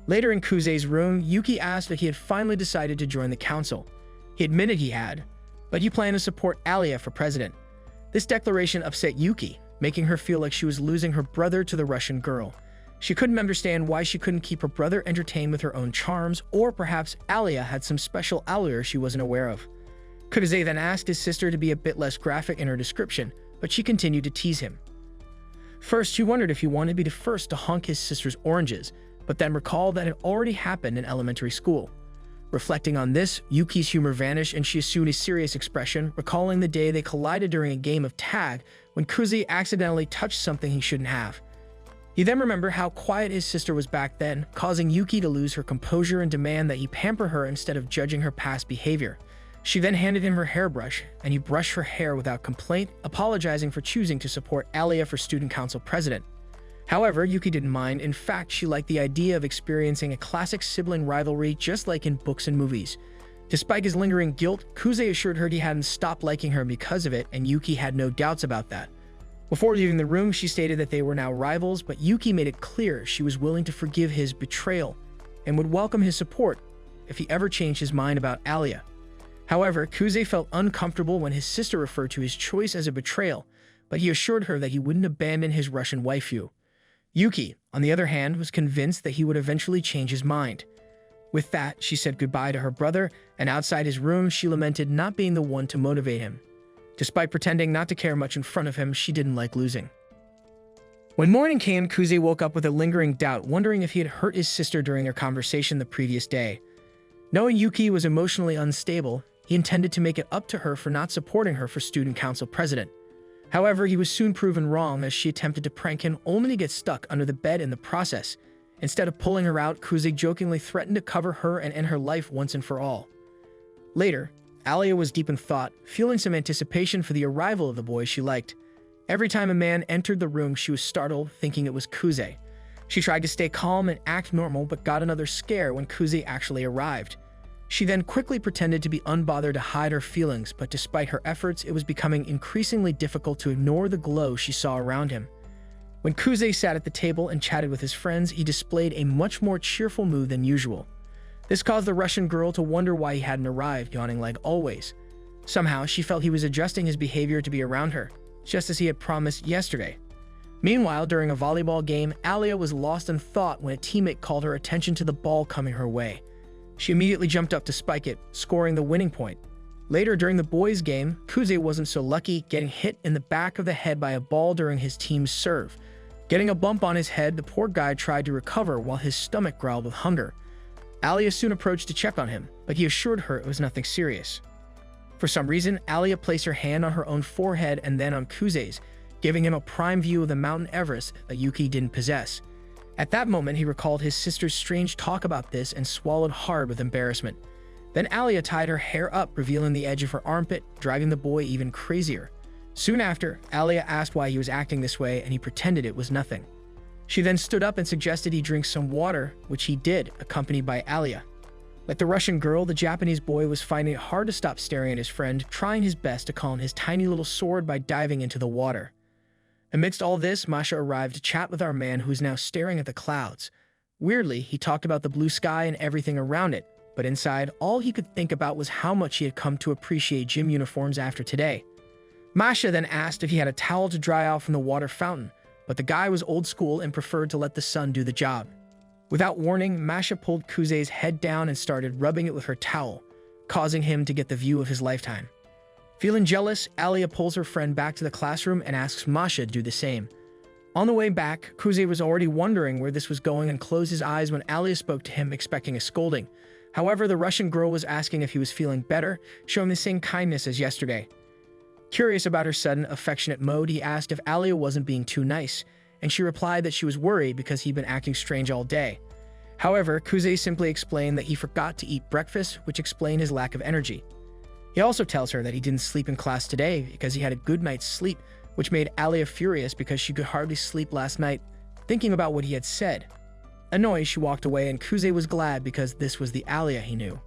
A: Later in Kuze's room, Yuki asked if he had finally decided to join the council. He admitted he had, but he planned to support Alya for president. This declaration upset Yuki, making her feel like she was losing her brother to the Russian girl. She couldn't understand why she couldn't keep her brother entertained with her own charms, or perhaps Alya had some special allure she wasn't aware of. Kuze then asked his sister to be a bit less graphic in her description, but she continued to tease him. First, she wondered if he wanted to be the first to honk his sister's oranges, but then recalled that it already happened in elementary school. Reflecting on this, Yuki's humor vanished and she assumed a serious expression, recalling the day they collided during a game of tag when Kuze accidentally touched something he shouldn't have. He then remembered how quiet his sister was back then, causing Yuki to lose her composure and demand that he pamper her instead of judging her past behavior. She then handed him her hairbrush, and he brushed her hair without complaint, apologizing for choosing to support Alya for student council president. However, Yuki didn't mind. In fact, she liked the idea of experiencing a classic sibling rivalry just like in books and movies. Despite his lingering guilt, Kuze assured her he hadn't stopped liking her because of it, and Yuki had no doubts about that. Before leaving the room, she stated that they were now rivals, but Yuki made it clear she was willing to forgive his betrayal and would welcome his support if he ever changed his mind about Alya. However, Kuze felt uncomfortable when his sister referred to his choice as a betrayal, but he assured her that he wouldn't abandon his Russian waifu. Yuki, on the other hand, was convinced that he would eventually change his mind. With that, she said goodbye to her brother, and outside his room, she lamented not being the one to motivate him. Despite pretending not to care much in front of him, she didn't like losing. When morning came, Kuze woke up with a lingering doubt, wondering if he had hurt his sister during their conversation the previous day. Knowing Yuki was emotionally unstable, he intended to make it up to her for not supporting her for student council president. However, he was soon proven wrong as she attempted to prank him only to get stuck under the bed in the process. Instead of pulling her out, Kuze jokingly threatened to cover her and end her life once and for all. Later, Alya was deep in thought, feeling some anticipation for the arrival of the boy she liked. Every time a man entered the room, she was startled, thinking it was Kuze. She tried to stay calm and act normal, but got another scare when Kuze actually arrived. She then quickly pretended to be unbothered to hide her feelings, but despite her efforts, it was becoming increasingly difficult to ignore the glow she saw around him. When Kuze sat at the table and chatted with his friends, he displayed a much more cheerful mood than usual. This caused the Russian girl to wonder why he hadn't arrived, yawning like always. Somehow, she felt he was adjusting his behavior to be around her, just as he had promised yesterday. Meanwhile, during a volleyball game, Alya was lost in thought when a teammate called her attention to the ball coming her way. She immediately jumped up to spike it, scoring the winning point. Later, during the boys' game, Kuze wasn't so lucky, getting hit in the back of the head by a ball during his team's serve. Getting a bump on his head, the poor guy tried to recover while his stomach growled with hunger. Alya soon approached to check on him, but he assured her it was nothing serious. For some reason, Alya placed her hand on her own forehead and then on Kuze's, giving him a prime view of the Mountain Everest that Yuki didn't possess. At that moment, he recalled his sister's strange talk about this and swallowed hard with embarrassment. Then Alya tied her hair up, revealing the edge of her armpit, driving the boy even crazier. Soon after, Alya asked why he was acting this way, and he pretended it was nothing. She then stood up and suggested he drink some water, which he did, accompanied by Alya. Like the Russian girl, the Japanese boy was finding it hard to stop staring at his friend, trying his best to calm his tiny little sword by diving into the water. Amidst all this, Masha arrived to chat with our man, who is now staring at the clouds. Weirdly, he talked about the blue sky and everything around it, but inside, all he could think about was how much he had come to appreciate gym uniforms after today. Masha then asked if he had a towel to dry out from the water fountain, but the guy was old school and preferred to let the sun do the job. Without warning, Masha pulled Kuze's head down and started rubbing it with her towel, causing him to get the view of his lifetime. Feeling jealous, Alya pulls her friend back to the classroom and asks Masha to do the same. On the way back, Kuze was already wondering where this was going and closed his eyes when Alya spoke to him, expecting a scolding. However, the Russian girl was asking if he was feeling better, showing the same kindness as yesterday. Curious about her sudden, affectionate mode, he asked if Alya wasn't being too nice, and she replied that she was worried because he'd been acting strange all day. However, Kuze simply explained that he forgot to eat breakfast, which explained his lack of energy. He also tells her that he didn't sleep in class today because he had a good night's sleep, which made Alya furious because she could hardly sleep last night, thinking about what he had said. Annoyed, she walked away, and Kuze was glad because this was the Alya he knew.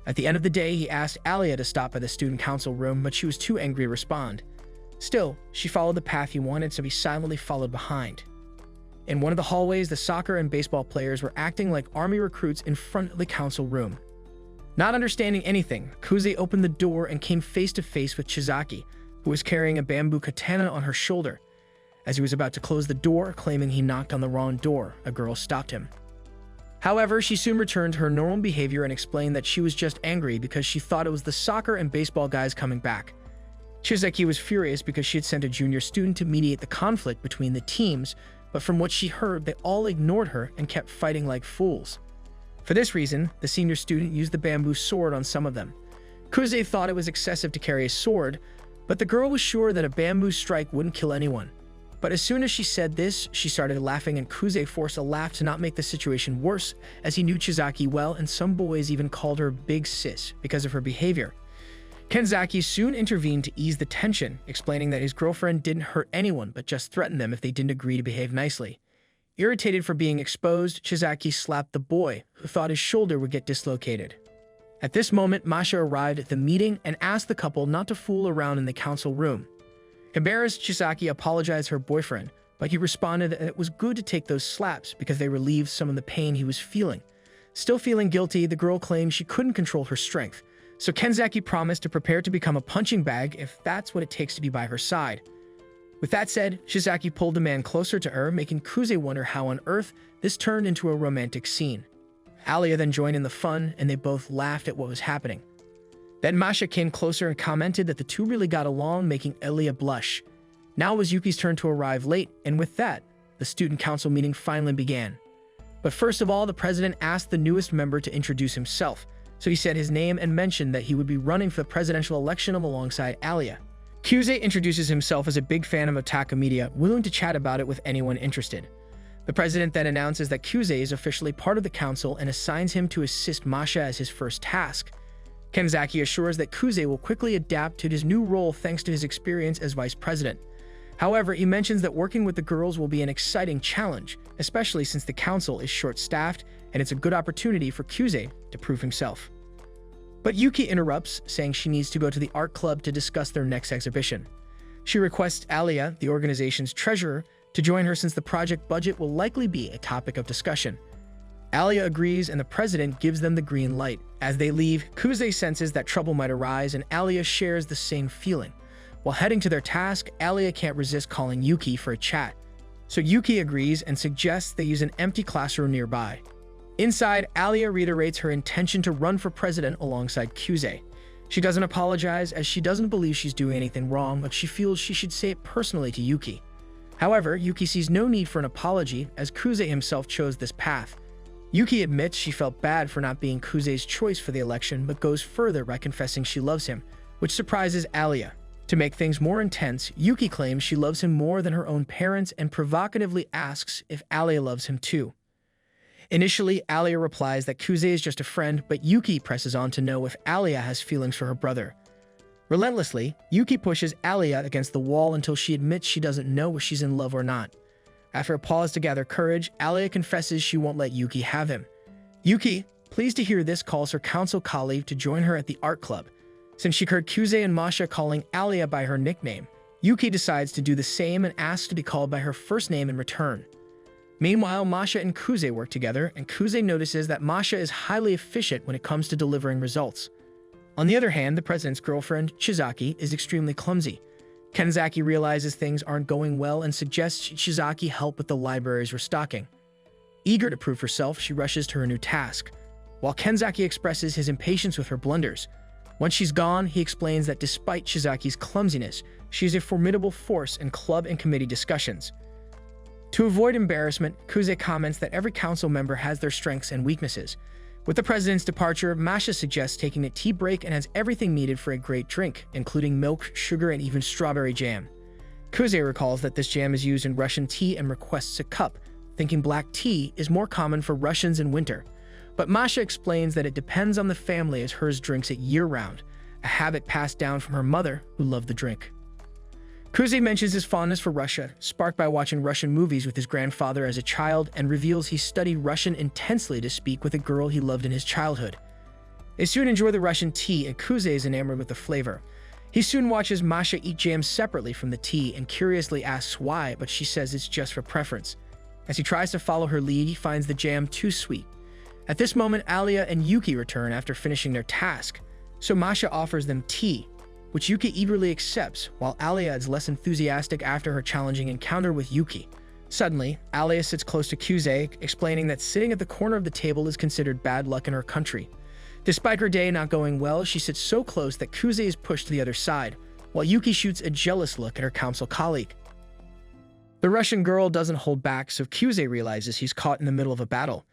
A: At the end of the day, he asked Alya to stop by the student council room, but she was too angry to respond. Still, she followed the path he wanted, so he silently followed behind. In one of the hallways, the soccer and baseball players were acting like army recruits in front of the council room. Not understanding anything, Kuze opened the door and came face to face with Chizaki, who was carrying a bamboo katana on her shoulder. As he was about to close the door, claiming he knocked on the wrong door, a girl stopped him. However, she soon returned to her normal behavior and explained that she was just angry because she thought it was the soccer and baseball guys coming back. Chizaki was furious because she had sent a junior student to mediate the conflict between the teams, but from what she heard, they all ignored her and kept fighting like fools. For this reason, the senior student used the bamboo sword on some of them. Kuze thought it was excessive to carry a sword, but the girl was sure that a bamboo strike wouldn't kill anyone. But as soon as she said this, she started laughing, and Kuze forced a laugh to not make the situation worse, as he knew Chizaki well, and some boys even called her Big Sis because of her behavior. Kenzaki soon intervened to ease the tension, explaining that his girlfriend didn't hurt anyone but just threatened them if they didn't agree to behave nicely. Irritated for being exposed, Chizaki slapped the boy, who thought his shoulder would get dislocated. At this moment, Masha arrived at the meeting and asked the couple not to fool around in the council room. Embarrassed, Chizaki apologized to her boyfriend, but he responded that it was good to take those slaps because they relieved some of the pain he was feeling. Still feeling guilty, the girl claimed she couldn't control her strength, so Kenzaki promised to prepare to become a punching bag if that's what it takes to be by her side. With that said, Chizaki pulled the man closer to her, making Kuze wonder how on earth this turned into a romantic scene. Alya then joined in the fun, and they both laughed at what was happening. Then Masha came closer and commented that the two really got along, making Alya blush. Now it was Yuki's turn to arrive late, and with that, the student council meeting finally began. But first of all, the president asked the newest member to introduce himself, so he said his name and mentioned that he would be running for the presidential election alongside Alya. Kuze introduces himself as a big fan of Otaku media, willing to chat about it with anyone interested. The president then announces that Kuze is officially part of the council and assigns him to assist Masha as his first task. Kenzaki assures that Kuze will quickly adapt to his new role thanks to his experience as vice president. However, he mentions that working with the girls will be an exciting challenge, especially since the council is short-staffed and it's a good opportunity for Kuze to prove himself. But Yuki interrupts, saying she needs to go to the art club to discuss their next exhibition. She requests Alya, the organization's treasurer, to join her since the project budget will likely be a topic of discussion. Alya agrees and the president gives them the green light. As they leave, Kuze senses that trouble might arise and Alya shares the same feeling. While heading to their task, Alya can't resist calling Yuki for a chat. So Yuki agrees and suggests they use an empty classroom nearby. Inside, Alya reiterates her intention to run for president alongside Kuze. She doesn't apologize as she doesn't believe she's doing anything wrong, but she feels she should say it personally to Yuki. However, Yuki sees no need for an apology as Kuze himself chose this path. Yuki admits she felt bad for not being Kuze's choice for the election, but goes further by confessing she loves him, which surprises Alya. To make things more intense, Yuki claims she loves him more than her own parents and provocatively asks if Alya loves him too. Initially, Alya replies that Kuze is just a friend, but Yuki presses on to know if Alya has feelings for her brother. Relentlessly, Yuki pushes Alya against the wall until she admits she doesn't know if she's in love or not. After a pause to gather courage, Alya confesses she won't let Yuki have him. Yuki, pleased to hear this, calls her council colleague to join her at the art club. Since she heard Kuze and Masha calling Alya by her nickname, Yuki decides to do the same and asks to be called by her first name in return. Meanwhile, Masha and Kuze work together, and Kuze notices that Masha is highly efficient when it comes to delivering results. On the other hand, the president's girlfriend, Chizaki, is extremely clumsy. Kenzaki realizes things aren't going well and suggests Chizaki help with the library's restocking. Eager to prove herself, she rushes to her new task, while Kenzaki expresses his impatience with her blunders. Once she's gone, he explains that despite Chizaki's clumsiness, she is a formidable force in club and committee discussions. To avoid embarrassment, Kuze comments that every council member has their strengths and weaknesses. With the president's departure, Masha suggests taking a tea break and has everything needed for a great drink, including milk, sugar, and even strawberry jam. Kuze recalls that this jam is used in Russian tea and requests a cup, thinking black tea is more common for Russians in winter. But Masha explains that it depends on the family as hers drinks it year-round, a habit passed down from her mother, who loved the drink. Kuze mentions his fondness for Russia, sparked by watching Russian movies with his grandfather as a child, and reveals he studied Russian intensely to speak with a girl he loved in his childhood. They soon enjoy the Russian tea, and Kuze is enamored with the flavor. He soon watches Masha eat jam separately from the tea and curiously asks why, but she says it's just for preference. As he tries to follow her lead, he finds the jam too sweet. At this moment, Alya and Yuki return after finishing their task, so Masha offers them tea, which Yuki eagerly accepts, while Alya is less enthusiastic after her challenging encounter with Yuki. Suddenly, Alya sits close to Kuze, explaining that sitting at the corner of the table is considered bad luck in her country. Despite her day not going well, she sits so close that Kuze is pushed to the other side, while Yuki shoots a jealous look at her council colleague. The Russian girl doesn't hold back, so Kuze realizes he's caught in the middle of a battle.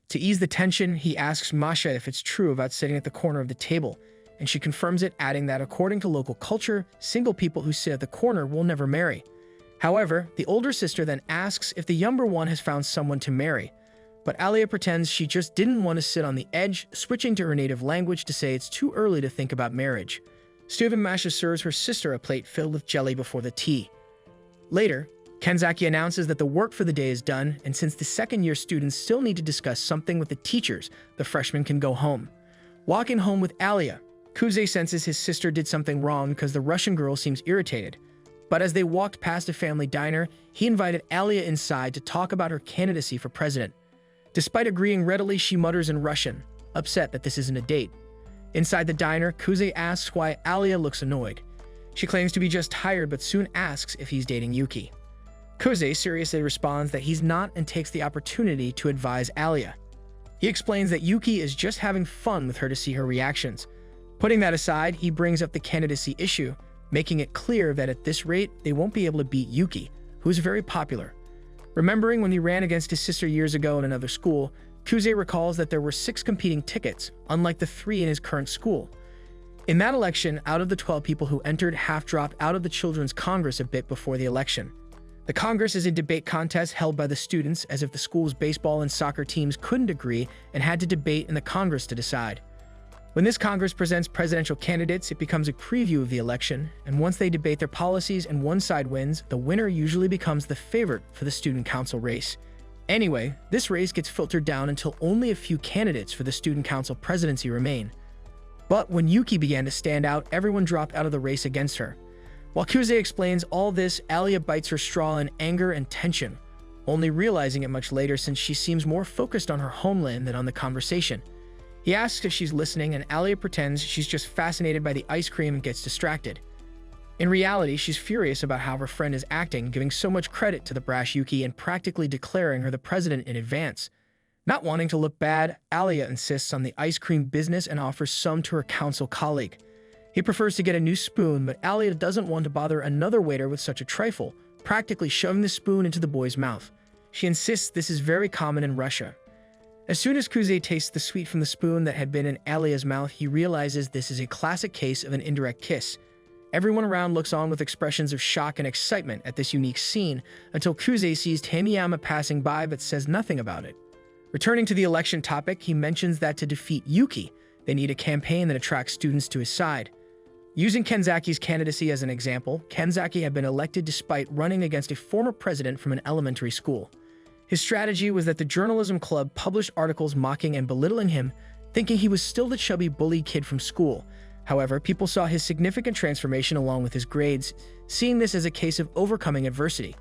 A: To ease the tension, he asks Masha if it's true about sitting at the corner of the table, and she confirms it, adding that according to local culture, single people who sit at the corner will never marry. However, the older sister then asks if the younger one has found someone to marry, but Alya pretends she just didn't want to sit on the edge, switching to her native language to say it's too early to think about marriage. Student Masha serves her sister a plate filled with jelly before the tea. Later, Kenzaki announces that the work for the day is done, and since the second-year students still need to discuss something with the teachers, the freshmen can go home. Walking home with Alya, Kuze senses his sister did something wrong because the Russian girl seems irritated. But as they walked past a family diner, he invited Alya inside to talk about her candidacy for president. Despite agreeing readily, she mutters in Russian, upset that this isn't a date. Inside the diner, Kuze asks why Alya looks annoyed. She claims to be just tired, but soon asks if he's dating Yuki. Kuze seriously responds that he's not and takes the opportunity to advise Alya. He explains that Yuki is just having fun with her to see her reactions. Putting that aside, he brings up the candidacy issue, making it clear that at this rate, they won't be able to beat Yuki, who is very popular. Remembering when he ran against his sister years ago in another school, Kuze recalls that there were 6 competing tickets, unlike the 3 in his current school. In that election, out of the 12 people who entered, half dropped out of the Children's Congress a bit before the election. The Congress is a debate contest held by the students, as if the school's baseball and soccer teams couldn't agree and had to debate in the Congress to decide. When this Congress presents presidential candidates, it becomes a preview of the election, and once they debate their policies and one side wins, the winner usually becomes the favorite for the student council race. Anyway, this race gets filtered down until only a few candidates for the student council presidency remain. But when Yuki began to stand out, everyone dropped out of the race against her. While Kuze explains all this, Alya bites her straw in anger and tension, only realizing it much later since she seems more focused on her homeland than on the conversation. He asks if she's listening, and Alya pretends she's just fascinated by the ice cream and gets distracted. In reality, she's furious about how her friend is acting, giving so much credit to the brash Yuki and practically declaring her the president in advance. Not wanting to look bad, Alya insists on the ice cream business and offers some to her council colleague. He prefers to get a new spoon, but Alya doesn't want to bother another waiter with such a trifle, practically shoving the spoon into the boy's mouth. She insists this is very common in Russia. As soon as Kuze tastes the sweet from the spoon that had been in Alya's mouth, he realizes this is a classic case of an indirect kiss. Everyone around looks on with expressions of shock and excitement at this unique scene until Kuze sees Taniyama passing by but says nothing about it. Returning to the election topic, he mentions that to defeat Yuki, they need a campaign that attracts students to his side. Using Kenzaki's candidacy as an example, Kenzaki had been elected despite running against a former president from an elementary school. His strategy was that the journalism club published articles mocking and belittling him, thinking he was still the chubby bullied kid from school. However, people saw his significant transformation along with his grades, seeing this as a case of overcoming adversity.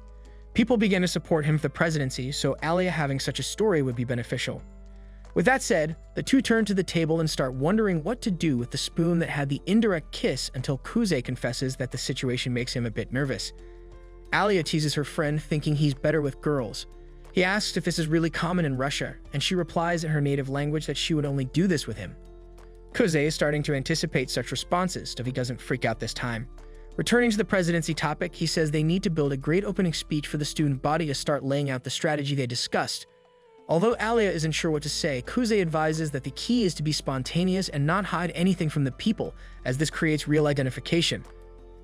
A: People began to support him for the presidency, so Alya having such a story would be beneficial. With that said, the two turn to the table and start wondering what to do with the spoon that had the indirect kiss until Kuze confesses that the situation makes him a bit nervous. Alya teases her friend, thinking he's better with girls. He asks if this is really common in Russia, and she replies in her native language that she would only do this with him. Kuze is starting to anticipate such responses, so he doesn't freak out this time. Returning to the presidency topic, he says they need to build a great opening speech for the student body to start laying out the strategy they discussed. Although Alya isn't sure what to say, Kuze advises that the key is to be spontaneous and not hide anything from the people, as this creates real identification.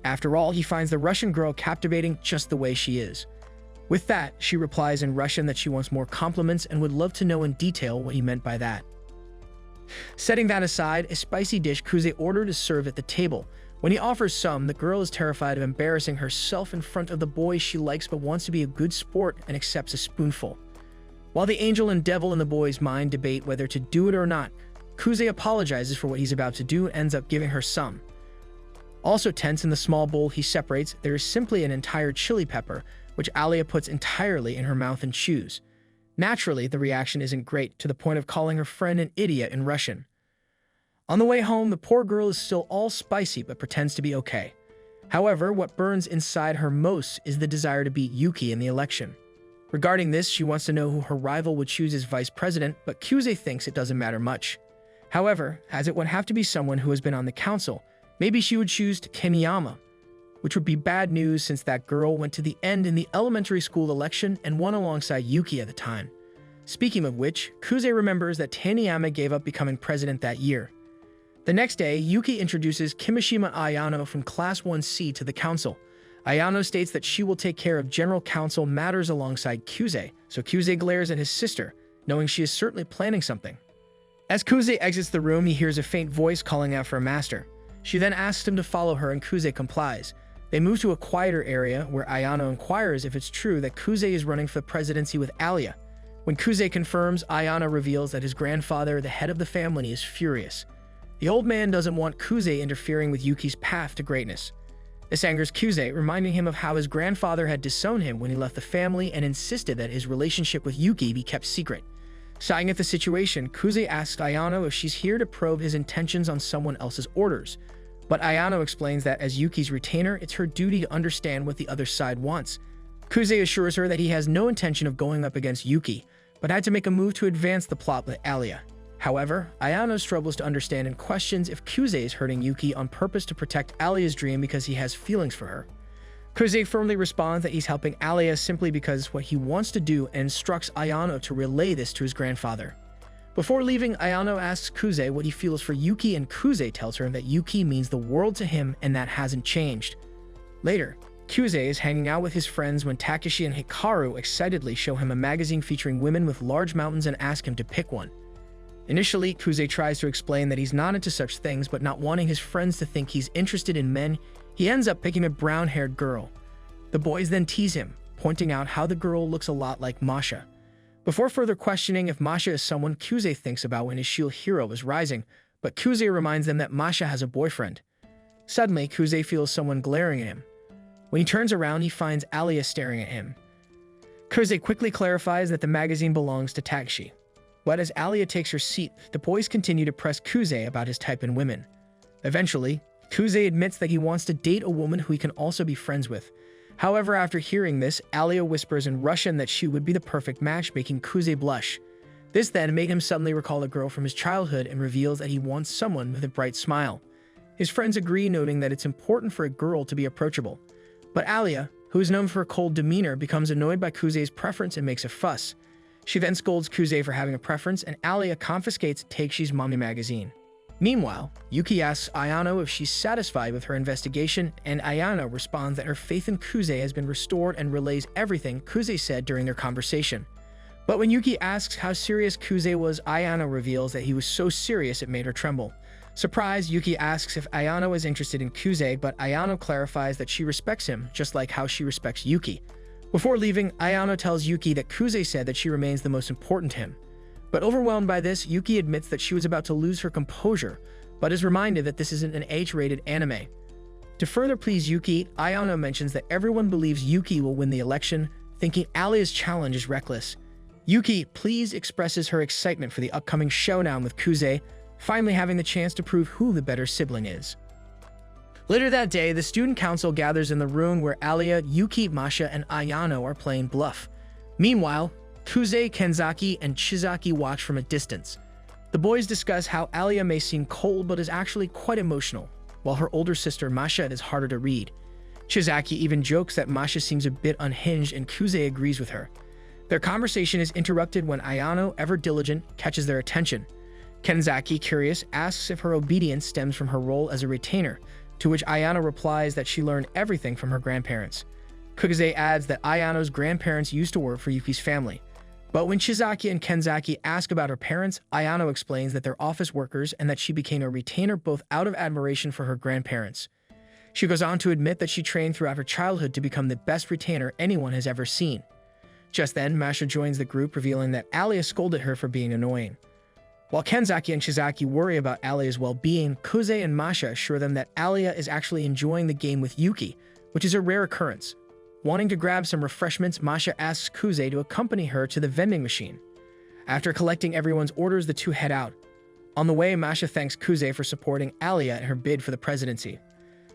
A: After all, he finds the Russian girl captivating just the way she is. With that, she replies in Russian that she wants more compliments and would love to know in detail what he meant by that. Setting that aside, a spicy dish Kuze ordered is served at the table. When he offers some, the girl is terrified of embarrassing herself in front of the boy she likes but wants to be a good sport and accepts a spoonful. While the angel and devil in the boy's mind debate whether to do it or not, Kuze apologizes for what he's about to do and ends up giving her some. Also tense in the small bowl he separates, there is simply an entire chili pepper, which Alya puts entirely in her mouth and chews. Naturally, the reaction isn't great, to the point of calling her friend an idiot in Russian. On the way home, the poor girl is still all spicy but pretends to be okay. However, what burns inside her most is the desire to beat Yuki in the election. Regarding this, she wants to know who her rival would choose as vice president, but Kuze thinks it doesn't matter much. However, as it would have to be someone who has been on the council, maybe she would choose Taniyama, which would be bad news since that girl went to the end in the elementary school election and won alongside Yuki at the time. Speaking of which, Kuze remembers that Taniyama gave up becoming president that year. The next day, Yuki introduces Kimishima Ayano from Class 1C to the council. Ayano states that she will take care of general council matters alongside Kuze, so Kuze glares at his sister, knowing she is certainly planning something. As Kuze exits the room, he hears a faint voice calling out for a master. She then asks him to follow her and Kuze complies. They move to a quieter area where Ayano inquires if it's true that Kuze is running for the presidency with Alya. When Kuze confirms, Ayano reveals that his grandfather, the head of the family, is furious. The old man doesn't want Kuze interfering with Yuki's path to greatness. This angers Kuze, reminding him of how his grandfather had disowned him when he left the family and insisted that his relationship with Yuki be kept secret. Sighing at the situation, Kuze asks Ayano if she's here to probe his intentions on someone else's orders. But Ayano explains that as Yuki's retainer, it's her duty to understand what the other side wants. Kuze assures her that he has no intention of going up against Yuki, but had to make a move to advance the plot with Alya. However, Ayano struggles to understand and questions if Kuze is hurting Yuki on purpose to protect Alya's dream because he has feelings for her. Kuze firmly responds that he's helping Alya simply because what he wants to do and instructs Ayano to relay this to his grandfather. Before leaving, Ayano asks Kuze what he feels for Yuki, and Kuze tells her that Yuki means the world to him and that hasn't changed. Later, Kuze is hanging out with his friends when Takeshi and Hikaru excitedly show him a magazine featuring women with large mountains and ask him to pick one. Initially, Kuze tries to explain that he's not into such things, but not wanting his friends to think he's interested in men, he ends up picking a brown-haired girl. The boys then tease him, pointing out how the girl looks a lot like Masha. Before further questioning if Masha is someone Kuze thinks about when his shield hero is rising, but Kuze reminds them that Masha has a boyfriend. Suddenly, Kuze feels someone glaring at him. When he turns around, he finds Alya staring at him. Kuze quickly clarifies that the magazine belongs to Takshi. But as Alya takes her seat, the boys continue to press Kuze about his type in women. Eventually, Kuze admits that he wants to date a woman who he can also be friends with. However, after hearing this, Alya whispers in Russian that she would be the perfect match, making Kuze blush. This then made him suddenly recall a girl from his childhood and reveals that he wants someone with a bright smile. His friends agree, noting that it's important for a girl to be approachable. But Alya, who is known for her cold demeanor, becomes annoyed by Kuze's preference and makes a fuss. She then scolds Kuze for having a preference, and Alya confiscates Takshi's mommy magazine. Meanwhile, Yuki asks Ayano if she's satisfied with her investigation, and Ayano responds that her faith in Kuze has been restored and relays everything Kuze said during their conversation. But when Yuki asks how serious Kuze was, Ayano reveals that he was so serious it made her tremble. Surprised, Yuki asks if Ayano is interested in Kuze, but Ayano clarifies that she respects him, just like how she respects Yuki. Before leaving, Ayano tells Yuki that Kuze said that she remains the most important to him. But overwhelmed by this, Yuki admits that she was about to lose her composure, but is reminded that this isn't an H-rated anime. To further please Yuki, Ayano mentions that everyone believes Yuki will win the election, thinking Alya's challenge is reckless. Yuki please expresses her excitement for the upcoming showdown with Kuze, finally having the chance to prove who the better sibling is. Later that day, the student council gathers in the room where Alya, Yuki, Masha, and Ayano are playing bluff. Meanwhile, Kuze, Kenzaki, and Chizaki watch from a distance. The boys discuss how Alya may seem cold but is actually quite emotional, while her older sister Masha is harder to read. Chizaki even jokes that Masha seems a bit unhinged, and Kuze agrees with her. Their conversation is interrupted when Ayano, ever diligent, catches their attention. Kenzaki, curious, asks if her obedience stems from her role as a retainer, to which Ayano replies that she learned everything from her grandparents. Kuze adds that Ayano's grandparents used to work for Yuki's family. But when Chizaki and Kenzaki ask about her parents, Ayano explains that they're office workers and that she became a retainer both out of admiration for her grandparents. She goes on to admit that she trained throughout her childhood to become the best retainer anyone has ever seen. Just then, Masha joins the group, revealing that Alya scolded her for being annoying. While Kenzaki and Chizaki worry about Alya's well-being, Kuze and Masha assure them that Alya is actually enjoying the game with Yuki, which is a rare occurrence. Wanting to grab some refreshments, Masha asks Kuze to accompany her to the vending machine. After collecting everyone's orders, the two head out. On the way, Masha thanks Kuze for supporting Alya in her bid for the presidency.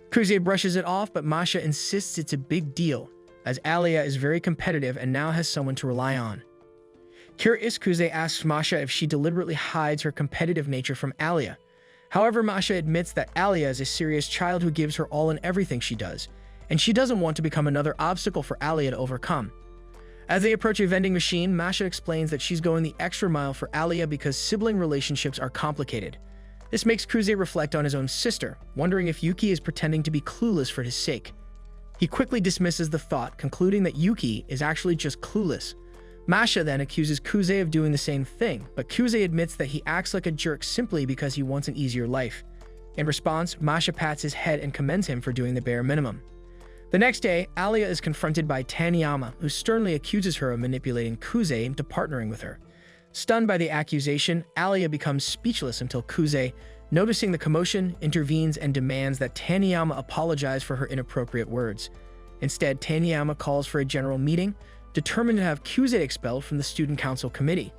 A: Kuze brushes it off, but Masha insists it's a big deal, as Alya is very competitive and now has someone to rely on. Curious, Kuze asks Masha if she deliberately hides her competitive nature from Alya. However, Masha admits that Alya is a serious child who gives her all in everything she does, and she doesn't want to become another obstacle for Alya to overcome. As they approach a vending machine, Masha explains that she's going the extra mile for Alya because sibling relationships are complicated. This makes Kuze reflect on his own sister, wondering if Yuki is pretending to be clueless for his sake. He quickly dismisses the thought, concluding that Yuki is actually just clueless. Masha then accuses Kuze of doing the same thing, but Kuze admits that he acts like a jerk simply because he wants an easier life. In response, Masha pats his head and commends him for doing the bare minimum. The next day, Alya is confronted by Taniyama, who sternly accuses her of manipulating Kuze into partnering with her. Stunned by the accusation, Alya becomes speechless until Kuze, noticing the commotion, intervenes and demands that Taniyama apologize for her inappropriate words. Instead, Taniyama calls for a general meeting, determined to have Kuze expelled from the student council committee.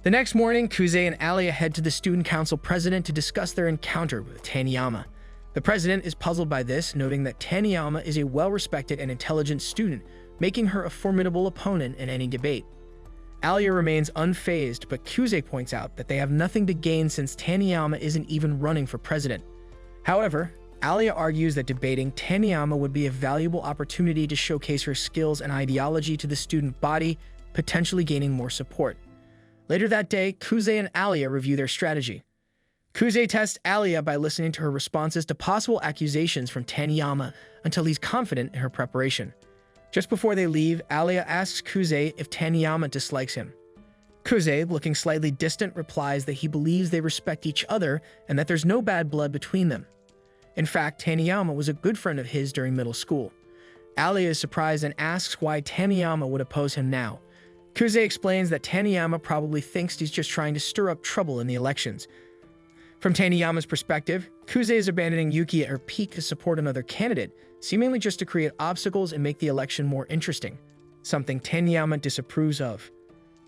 A: The next morning, Kuze and Alya head to the student council president to discuss their encounter with Taniyama. The president is puzzled by this, noting that Taniyama is a well-respected and intelligent student, making her a formidable opponent in any debate. Alya remains unfazed, but Kuze points out that they have nothing to gain since Taniyama isn't even running for president. However, Alya argues that debating Taniyama would be a valuable opportunity to showcase her skills and ideology to the student body, potentially gaining more support. Later that day, Kuze and Alya review their strategy. Kuze tests Alya by listening to her responses to possible accusations from Taniyama until he's confident in her preparation. Just before they leave, Alya asks Kuze if Taniyama dislikes him. Kuze, looking slightly distant, replies that he believes they respect each other and that there's no bad blood between them. In fact, Taniyama was a good friend of his during middle school. Alya is surprised and asks why Taniyama would oppose him now. Kuze explains that Taniyama probably thinks he's just trying to stir up trouble in the elections. From Taniyama's perspective, Kuze is abandoning Yuki at her peak to support another candidate, seemingly just to create obstacles and make the election more interesting, something Taniyama disapproves of.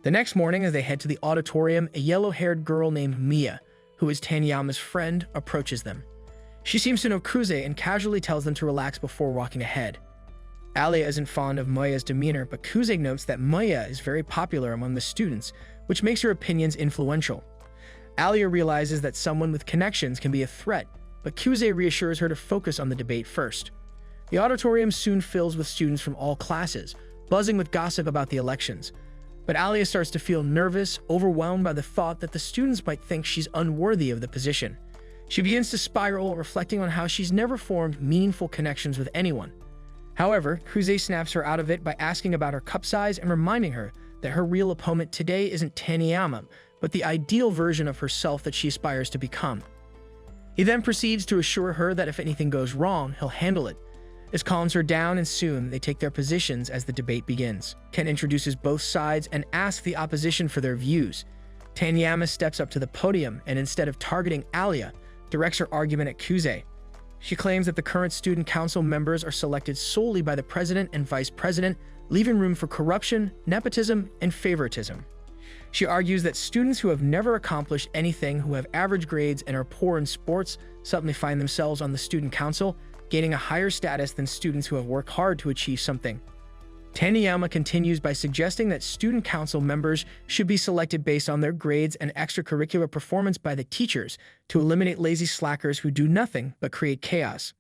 A: The next morning, as they head to the auditorium, a yellow-haired girl named Mia, who is Taniyama's friend, approaches them. She seems to know Kuze and casually tells them to relax before walking ahead. Alya isn't fond of Maya's demeanor, but Kuze notes that Maya is very popular among the students, which makes her opinions influential. Alya realizes that someone with connections can be a threat, but Kuze reassures her to focus on the debate first. The auditorium soon fills with students from all classes, buzzing with gossip about the elections. But Alya starts to feel nervous, overwhelmed by the thought that the students might think she's unworthy of the position. She begins to spiral, reflecting on how she's never formed meaningful connections with anyone. However, Kuze snaps her out of it by asking about her cup size and reminding her that her real opponent today isn't Taniyama, but the ideal version of herself that she aspires to become. He then proceeds to assure her that if anything goes wrong, he'll handle it. This calms her down, and soon they take their positions as the debate begins. Ken introduces both sides and asks the opposition for their views. Taniyama steps up to the podium and, instead of targeting Alya, directs her argument at Kuze. She claims that the current student council members are selected solely by the president and vice president, leaving room for corruption, nepotism, and favoritism. She argues that students who have never accomplished anything, who have average grades and are poor in sports, suddenly find themselves on the student council, gaining a higher status than students who have worked hard to achieve something. Taniyama continues by suggesting that student council members should be selected based on their grades and extracurricular performance by the teachers to eliminate lazy slackers who do nothing but create chaos.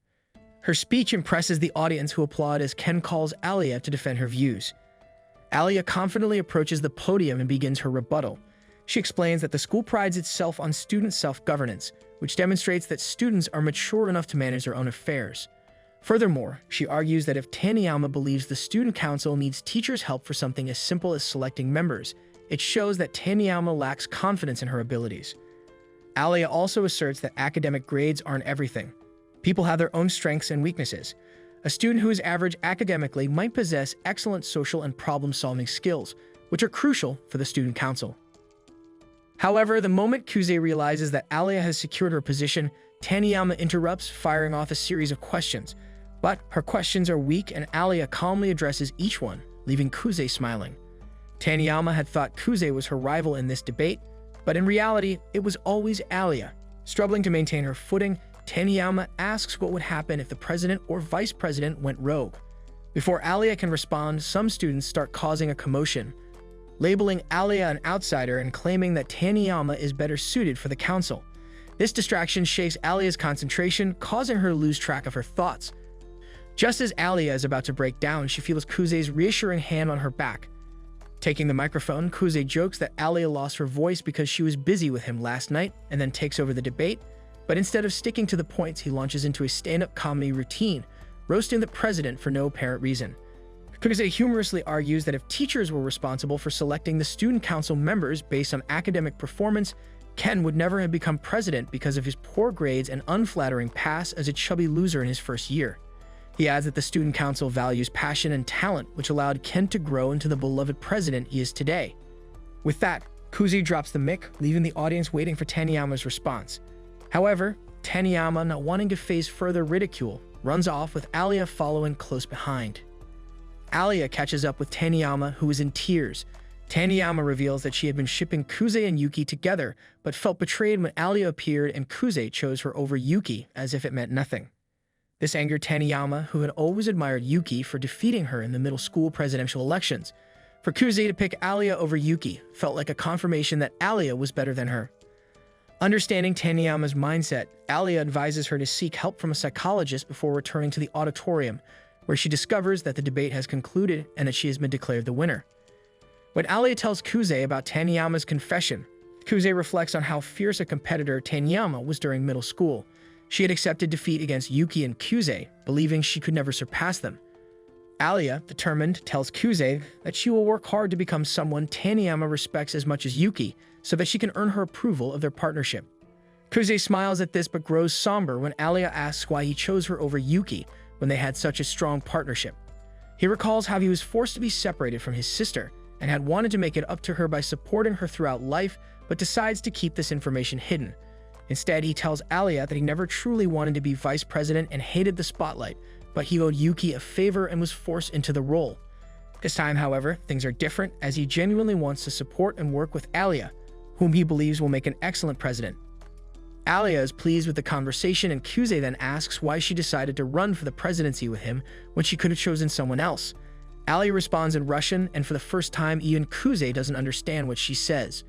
A: Her speech impresses the audience, who applaud as Ken calls Alya to defend her views. Alya confidently approaches the podium and begins her rebuttal. She explains that the school prides itself on student self-governance, which demonstrates that students are mature enough to manage their own affairs. Furthermore, she argues that if Taniyama believes the student council needs teachers' help for something as simple as selecting members, it shows that Taniyama lacks confidence in her abilities. Alya also asserts that academic grades aren't everything. People have their own strengths and weaknesses. A student who is average academically might possess excellent social and problem-solving skills, which are crucial for the student council. However, the moment Kuze realizes that Alya has secured her position, Taniyama interrupts, firing off a series of questions. But her questions are weak, and Alya calmly addresses each one, leaving Kuze smiling. Taniyama had thought Kuze was her rival in this debate, but in reality, it was always Alya. Struggling to maintain her footing, Taniyama asks what would happen if the president or vice president went rogue. Before Alya can respond, some students start causing a commotion, labeling Alya an outsider and claiming that Taniyama is better suited for the council. This distraction shakes Alya's concentration, causing her to lose track of her thoughts. Just as Alya is about to break down, she feels Kuze's reassuring hand on her back. Taking the microphone, Kuze jokes that Alya lost her voice because she was busy with him last night, and then takes over the debate. But instead of sticking to the points, he launches into a stand-up comedy routine, roasting the president for no apparent reason. Kuze humorously argues that if teachers were responsible for selecting the student council members based on academic performance, Ken would never have become president because of his poor grades and unflattering past as a chubby loser in his first year. He adds that the student council values passion and talent, which allowed Ken to grow into the beloved president he is today. With that, Kuze drops the mic, leaving the audience waiting for Taniyama's response. However, Taniyama, not wanting to face further ridicule, runs off with Alya following close behind. Alya catches up with Taniyama, who is in tears. Taniyama reveals that she had been shipping Kuze and Yuki together, but felt betrayed when Alya appeared and Kuze chose her over Yuki as if it meant nothing. This angered Taniyama, who had always admired Yuki for defeating her in the middle school presidential elections. For Kuze to pick Alya over Yuki felt like a confirmation that Alya was better than her. Understanding Taniyama's mindset, Alya advises her to seek help from a psychologist before returning to the auditorium, where she discovers that the debate has concluded and that she has been declared the winner. When Alya tells Kuze about Taniyama's confession, Kuze reflects on how fierce a competitor Taniyama was during middle school. She had accepted defeat against Yuki and Kuze, believing she could never surpass them. Alya, determined, tells Kuze that she will work hard to become someone Taniyama respects as much as Yuki, so that she can earn her approval of their partnership. Kuze smiles at this but grows somber when Alya asks why he chose her over Yuki when they had such a strong partnership. He recalls how he was forced to be separated from his sister and had wanted to make it up to her by supporting her throughout life, but decides to keep this information hidden. Instead, he tells Alya that he never truly wanted to be vice president and hated the spotlight, but he owed Yuki a favor and was forced into the role. This time, however, things are different, as he genuinely wants to support and work with Alya, whom he believes will make an excellent president. Alya is pleased with the conversation, and Kuze then asks why she decided to run for the presidency with him when she could have chosen someone else. Alya responds in Russian, and for the first time, even Kuze doesn't understand what she says.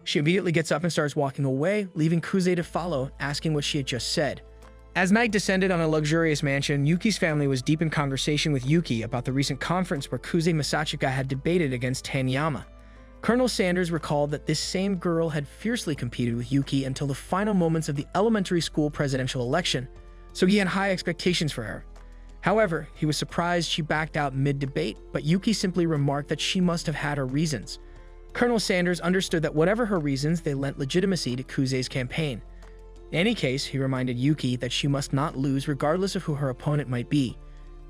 A: She immediately gets up and starts walking away, leaving Kuze to follow, asking what she had just said. As night descended on a luxurious mansion, Yuki's family was deep in conversation with Yuki about the recent conference where Kuze Masachika had debated against Taniyama. Colonel Sanders recalled that this same girl had fiercely competed with Yuki until the final moments of the elementary school presidential election, so he had high expectations for her. However, he was surprised she backed out mid-debate, but Yuki simply remarked that she must have had her reasons. Colonel Sanders understood that whatever her reasons, they lent legitimacy to Kuze's campaign. In any case, he reminded Yuki that she must not lose regardless of who her opponent might be.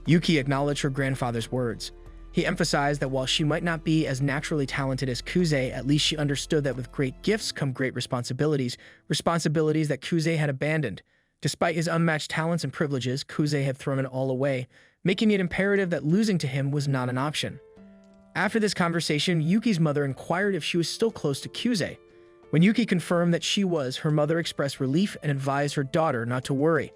A: Yuki acknowledged her grandfather's words. He emphasized that while she might not be as naturally talented as Kuze, at least she understood that with great gifts come great responsibilities that Kuze had abandoned. Despite his unmatched talents and privileges, Kuze had thrown it all away, making it imperative that losing to him was not an option. After this conversation, Yuki's mother inquired if she was still close to Kuze. When Yuki confirmed that she was, her mother expressed relief and advised her daughter not to worry.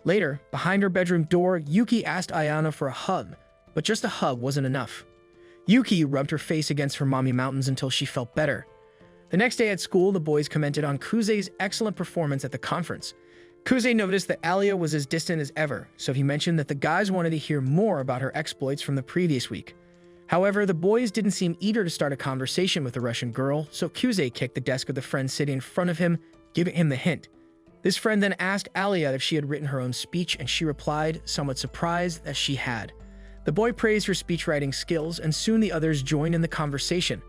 A: Later, behind her bedroom door, Yuki asked Ayana for a hug, but just a hug wasn't enough. Yuki rubbed her face against her mommy mountains until she felt better. The next day at school, the boys commented on Kuze's excellent performance at the conference. Kuze noticed that Alya was as distant as ever, so he mentioned that the guys wanted to hear more about her exploits from the previous week. However, the boys didn't seem eager to start a conversation with the Russian girl, so Kuze kicked the desk of the friend sitting in front of him, giving him the hint. This friend then asked Alya if she had written her own speech, and she replied, somewhat surprised, that she had. The boy praised her speechwriting skills, and soon the others joined in the conversation,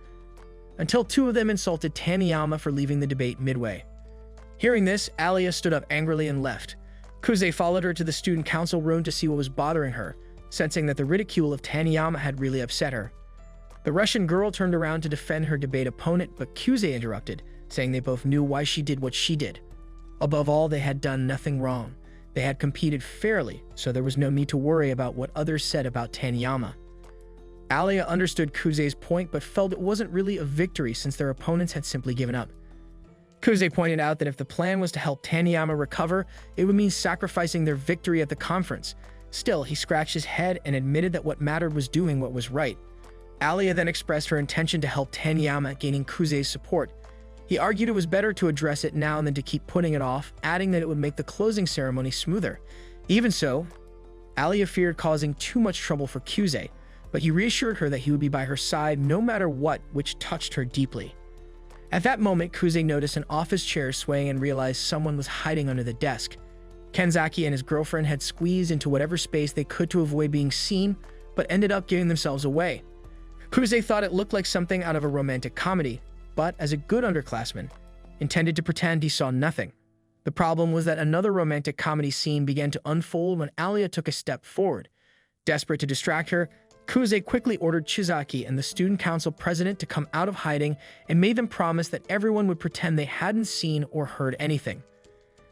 A: until two of them insulted Taniyama for leaving the debate midway. Hearing this, Alya stood up angrily and left. Kuze followed her to the student council room to see what was bothering her, sensing that the ridicule of Taniyama had really upset her. The Russian girl turned around to defend her debate opponent, but Kuze interrupted, saying they both knew why she did what she did. Above all, they had done nothing wrong. They had competed fairly, so there was no need to worry about what others said about Taniyama. Alya understood Kuze's point, but felt it wasn't really a victory since their opponents had simply given up. Kuze pointed out that if the plan was to help Taniyama recover, it would mean sacrificing their victory at the conference. Still, he scratched his head and admitted that what mattered was doing what was right. Alya then expressed her intention to help Taniyama, gaining Kuze's support. He argued it was better to address it now than to keep putting it off, adding that it would make the closing ceremony smoother. Even so, Alya feared causing too much trouble for Kuze, but he reassured her that he would be by her side no matter what, which touched her deeply. At that moment, Kuze noticed an office chair swaying and realized someone was hiding under the desk. Kenzaki and his girlfriend had squeezed into whatever space they could to avoid being seen, but ended up giving themselves away. Kuze thought it looked like something out of a romantic comedy, but as a good underclassman, intended to pretend he saw nothing. The problem was that another romantic comedy scene began to unfold when Alya took a step forward. Desperate to distract her, Kuze quickly ordered Chizaki and the student council president to come out of hiding and made them promise that everyone would pretend they hadn't seen or heard anything.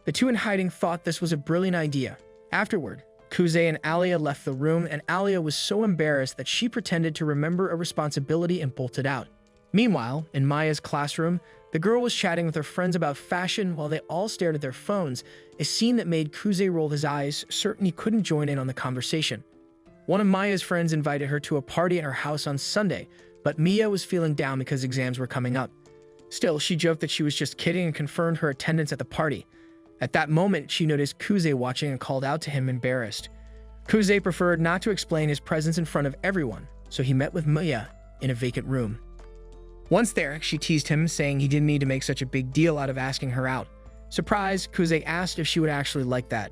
A: The two in hiding thought this was a brilliant idea. Afterward, Kuze and Alya left the room, and Alya was so embarrassed that she pretended to remember a responsibility and bolted out. Meanwhile, in Maya's classroom, the girl was chatting with her friends about fashion while they all stared at their phones, a scene that made Kuze roll his eyes, certain he couldn't join in on the conversation. One of Maya's friends invited her to a party at her house on Sunday, but Mia was feeling down because exams were coming up. Still, she joked that she was just kidding and confirmed her attendance at the party. At that moment, she noticed Kuze watching and called out to him, embarrassed. Kuze preferred not to explain his presence in front of everyone, so he met with Mia in a vacant room. Once there, she teased him, saying he didn't need to make such a big deal out of asking her out. Surprised, Kuze asked if she would actually like that.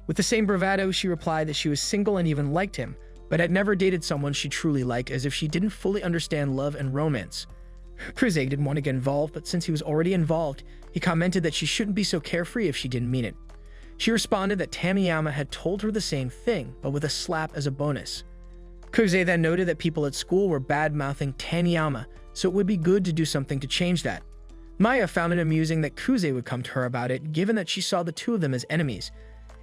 A: With the same bravado, she replied that she was single and even liked him, but had never dated someone she truly liked, as if she didn't fully understand love and romance. Kuze didn't want to get involved, but since he was already involved, he commented that she shouldn't be so carefree if she didn't mean it. She responded that Taniyama had told her the same thing, but with a slap as a bonus. Kuze then noted that people at school were bad-mouthing Taniyama, so it would be good to do something to change that. Maya found it amusing that Kuze would come to her about it, given that she saw the two of them as enemies.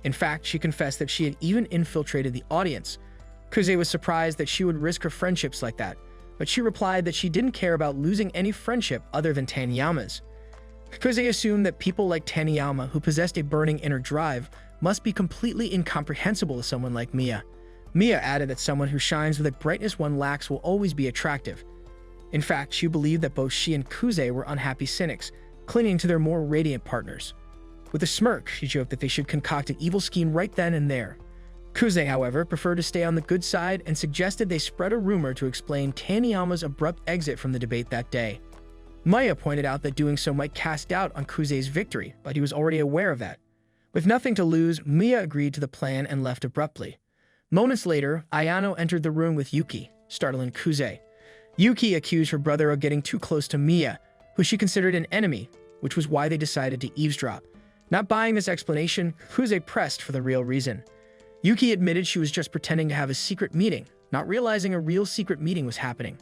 A: In fact, she confessed that she had even infiltrated the audience. Kuze was surprised that she would risk her friendships like that, but she replied that she didn't care about losing any friendship other than Taniyama's. Kuze assumed that people like Taniyama, who possessed a burning inner drive, must be completely incomprehensible to someone like Mia. Mia added that someone who shines with a brightness one lacks will always be attractive. In fact, she believed that both she and Kuze were unhappy cynics, clinging to their more radiant partners. With a smirk, she joked that they should concoct an evil scheme right then and there. Kuze, however, preferred to stay on the good side and suggested they spread a rumor to explain Taniyama's abrupt exit from the debate that day. Maya pointed out that doing so might cast doubt on Kuze's victory, but he was already aware of that. With nothing to lose, Mia agreed to the plan and left abruptly. Moments later, Ayano entered the room with Yuki, startling Kuze. Yuki accused her brother of getting too close to Mia, who she considered an enemy, which was why they decided to eavesdrop. Not buying this explanation, Kuze pressed for the real reason. Yuki admitted she was just pretending to have a secret meeting, not realizing a real secret meeting was happening.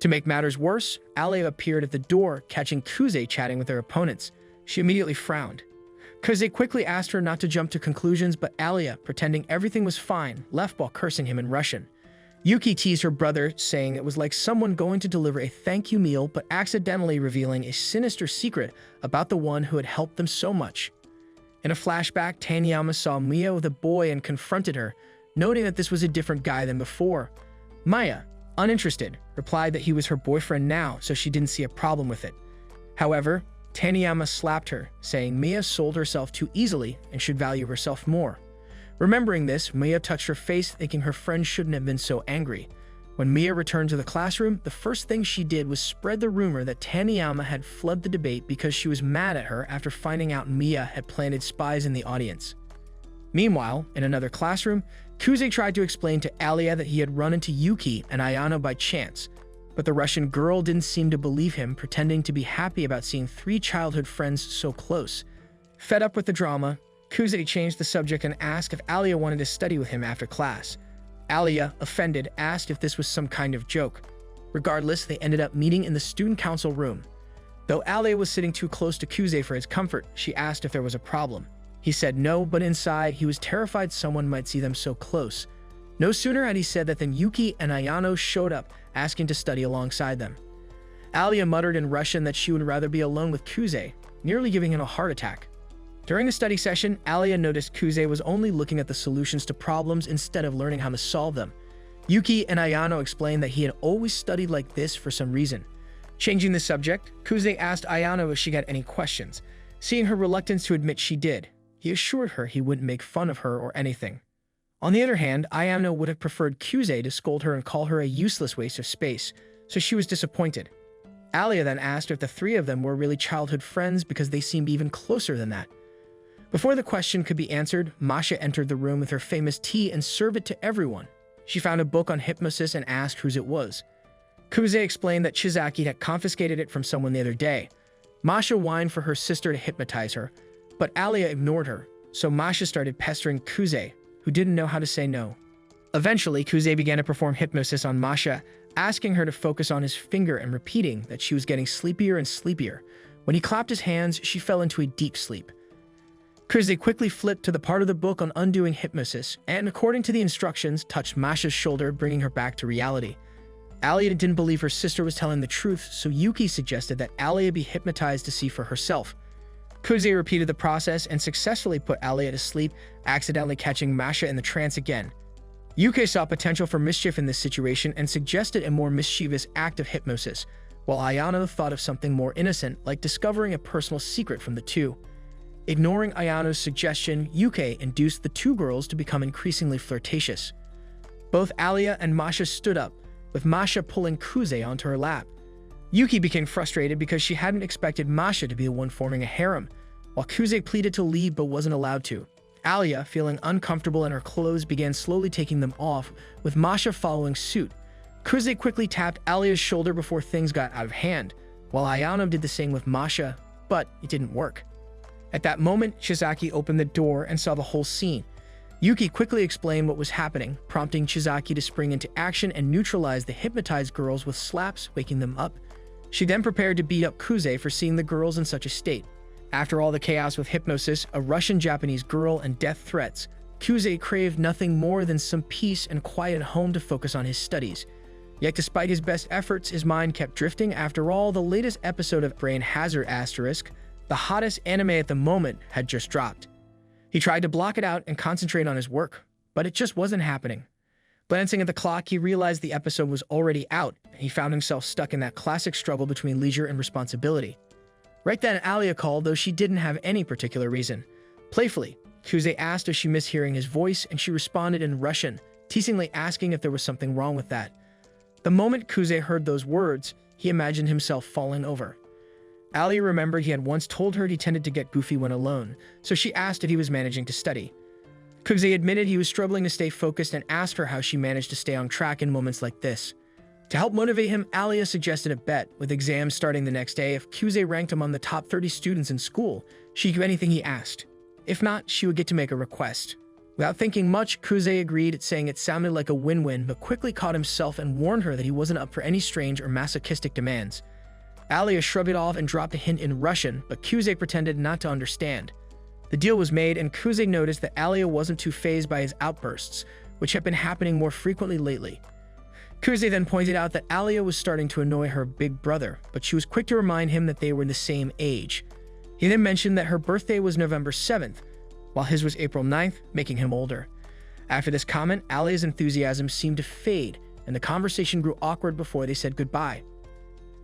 A: To make matters worse, Alya appeared at the door, catching Kuze chatting with her opponents. She immediately frowned. Kuze quickly asked her not to jump to conclusions, but Alya, pretending everything was fine, left while cursing him in Russian. Yuki teased her brother, saying it was like someone going to deliver a thank you meal but accidentally revealing a sinister secret about the one who had helped them so much. In a flashback, Taniyama saw Mia with a boy and confronted her, noting that this was a different guy than before. Maya, uninterested, replied that he was her boyfriend now, so she didn't see a problem with it. However, Taniyama slapped her, saying Mia sold herself too easily and should value herself more. Remembering this, Mia touched her face, thinking her friend shouldn't have been so angry. When Mia returned to the classroom, the first thing she did was spread the rumor that Taniyama had fled the debate because she was mad at her after finding out Mia had planted spies in the audience. Meanwhile, in another classroom, Kuze tried to explain to Alya that he had run into Yuki and Ayano by chance, but the Russian girl didn't seem to believe him, pretending to be happy about seeing three childhood friends so close. Fed up with the drama, Kuze changed the subject and asked if Alya wanted to study with him after class. Alya, offended, asked if this was some kind of joke. Regardless, they ended up meeting in the student council room. Though Alya was sitting too close to Kuze for his comfort, she asked if there was a problem. He said no, but inside, he was terrified someone might see them so close. No sooner had he said that than Yuki and Ayano showed up, asking to study alongside them. Alya muttered in Russian that she would rather be alone with Kuze, nearly giving him a heart attack. During the study session, Alya noticed Kuze was only looking at the solutions to problems instead of learning how to solve them. Yuki and Ayano explained that he had always studied like this for some reason. Changing the subject, Kuze asked Ayano if she had any questions. Seeing her reluctance to admit she did, he assured her he wouldn't make fun of her or anything. On the other hand, Ayano would have preferred Kuze to scold her and call her a useless waste of space, so she was disappointed. Alya then asked if the three of them were really childhood friends because they seemed even closer than that. Before the question could be answered, Masha entered the room with her famous tea and served it to everyone. She found a book on hypnosis and asked whose it was. Kuze explained that Chizaki had confiscated it from someone the other day. Masha whined for her sister to hypnotize her, but Alya ignored her, so Masha started pestering Kuze, who didn't know how to say no. Eventually, Kuze began to perform hypnosis on Masha, asking her to focus on his finger and repeating that she was getting sleepier and sleepier. When he clapped his hands, she fell into a deep sleep. Kuze quickly flipped to the part of the book on undoing hypnosis, and according to the instructions, touched Masha's shoulder, bringing her back to reality. Alya didn't believe her sister was telling the truth, so Yuki suggested that Alya be hypnotized to see for herself. Kuze repeated the process and successfully put Alya to sleep, accidentally catching Masha in the trance again. Yuki saw potential for mischief in this situation and suggested a more mischievous act of hypnosis, while Ayano thought of something more innocent, like discovering a personal secret from the two. Ignoring Ayano's suggestion, Yuki induced the two girls to become increasingly flirtatious. Both Alya and Masha stood up, with Masha pulling Kuze onto her lap. Yuki became frustrated because she hadn't expected Masha to be the one forming a harem, while Kuze pleaded to leave but wasn't allowed to. Alya, feeling uncomfortable in her clothes, began slowly taking them off, with Masha following suit. Kuze quickly tapped Alya's shoulder before things got out of hand, while Ayano did the same with Masha, but it didn't work. At that moment, Chizaki opened the door and saw the whole scene. Yuki quickly explained what was happening, prompting Chizaki to spring into action and neutralize the hypnotized girls with slaps, waking them up. She then prepared to beat up Kuze for seeing the girls in such a state. After all the chaos with hypnosis, a Russian-Japanese girl, and death threats, Kuze craved nothing more than some peace and quiet home to focus on his studies. Yet despite his best efforts, his mind kept drifting. After all, the latest episode of Brain Hazard Asterisk, the hottest anime at the moment, had just dropped. He tried to block it out and concentrate on his work, but it just wasn't happening. Glancing at the clock, he realized the episode was already out, and he found himself stuck in that classic struggle between leisure and responsibility. Right then, Alya called, though she didn't have any particular reason. Playfully, Kuze asked if she missed hearing his voice, and she responded in Russian, teasingly asking if there was something wrong with that. The moment Kuze heard those words, he imagined himself falling over. Alya remembered he had once told her he tended to get goofy when alone, so she asked if he was managing to study. Kuze admitted he was struggling to stay focused and asked her how she managed to stay on track in moments like this. To help motivate him, Alya suggested a bet, with exams starting the next day. If Kuze ranked among the top 30 students in school, she'd do anything he asked. If not, she would get to make a request. Without thinking much, Kuze agreed, saying it sounded like a win-win, but quickly caught himself and warned her that he wasn't up for any strange or masochistic demands. Alya shrugged it off and dropped a hint in Russian, but Kuze pretended not to understand. The deal was made, and Kuze noticed that Alya wasn't too fazed by his outbursts, which had been happening more frequently lately. Kuze then pointed out that Alya was starting to annoy her big brother, but she was quick to remind him that they were the same age. He then mentioned that her birthday was November 7th, while his was April 9th, making him older. After this comment, Alya's enthusiasm seemed to fade, and the conversation grew awkward before they said goodbye.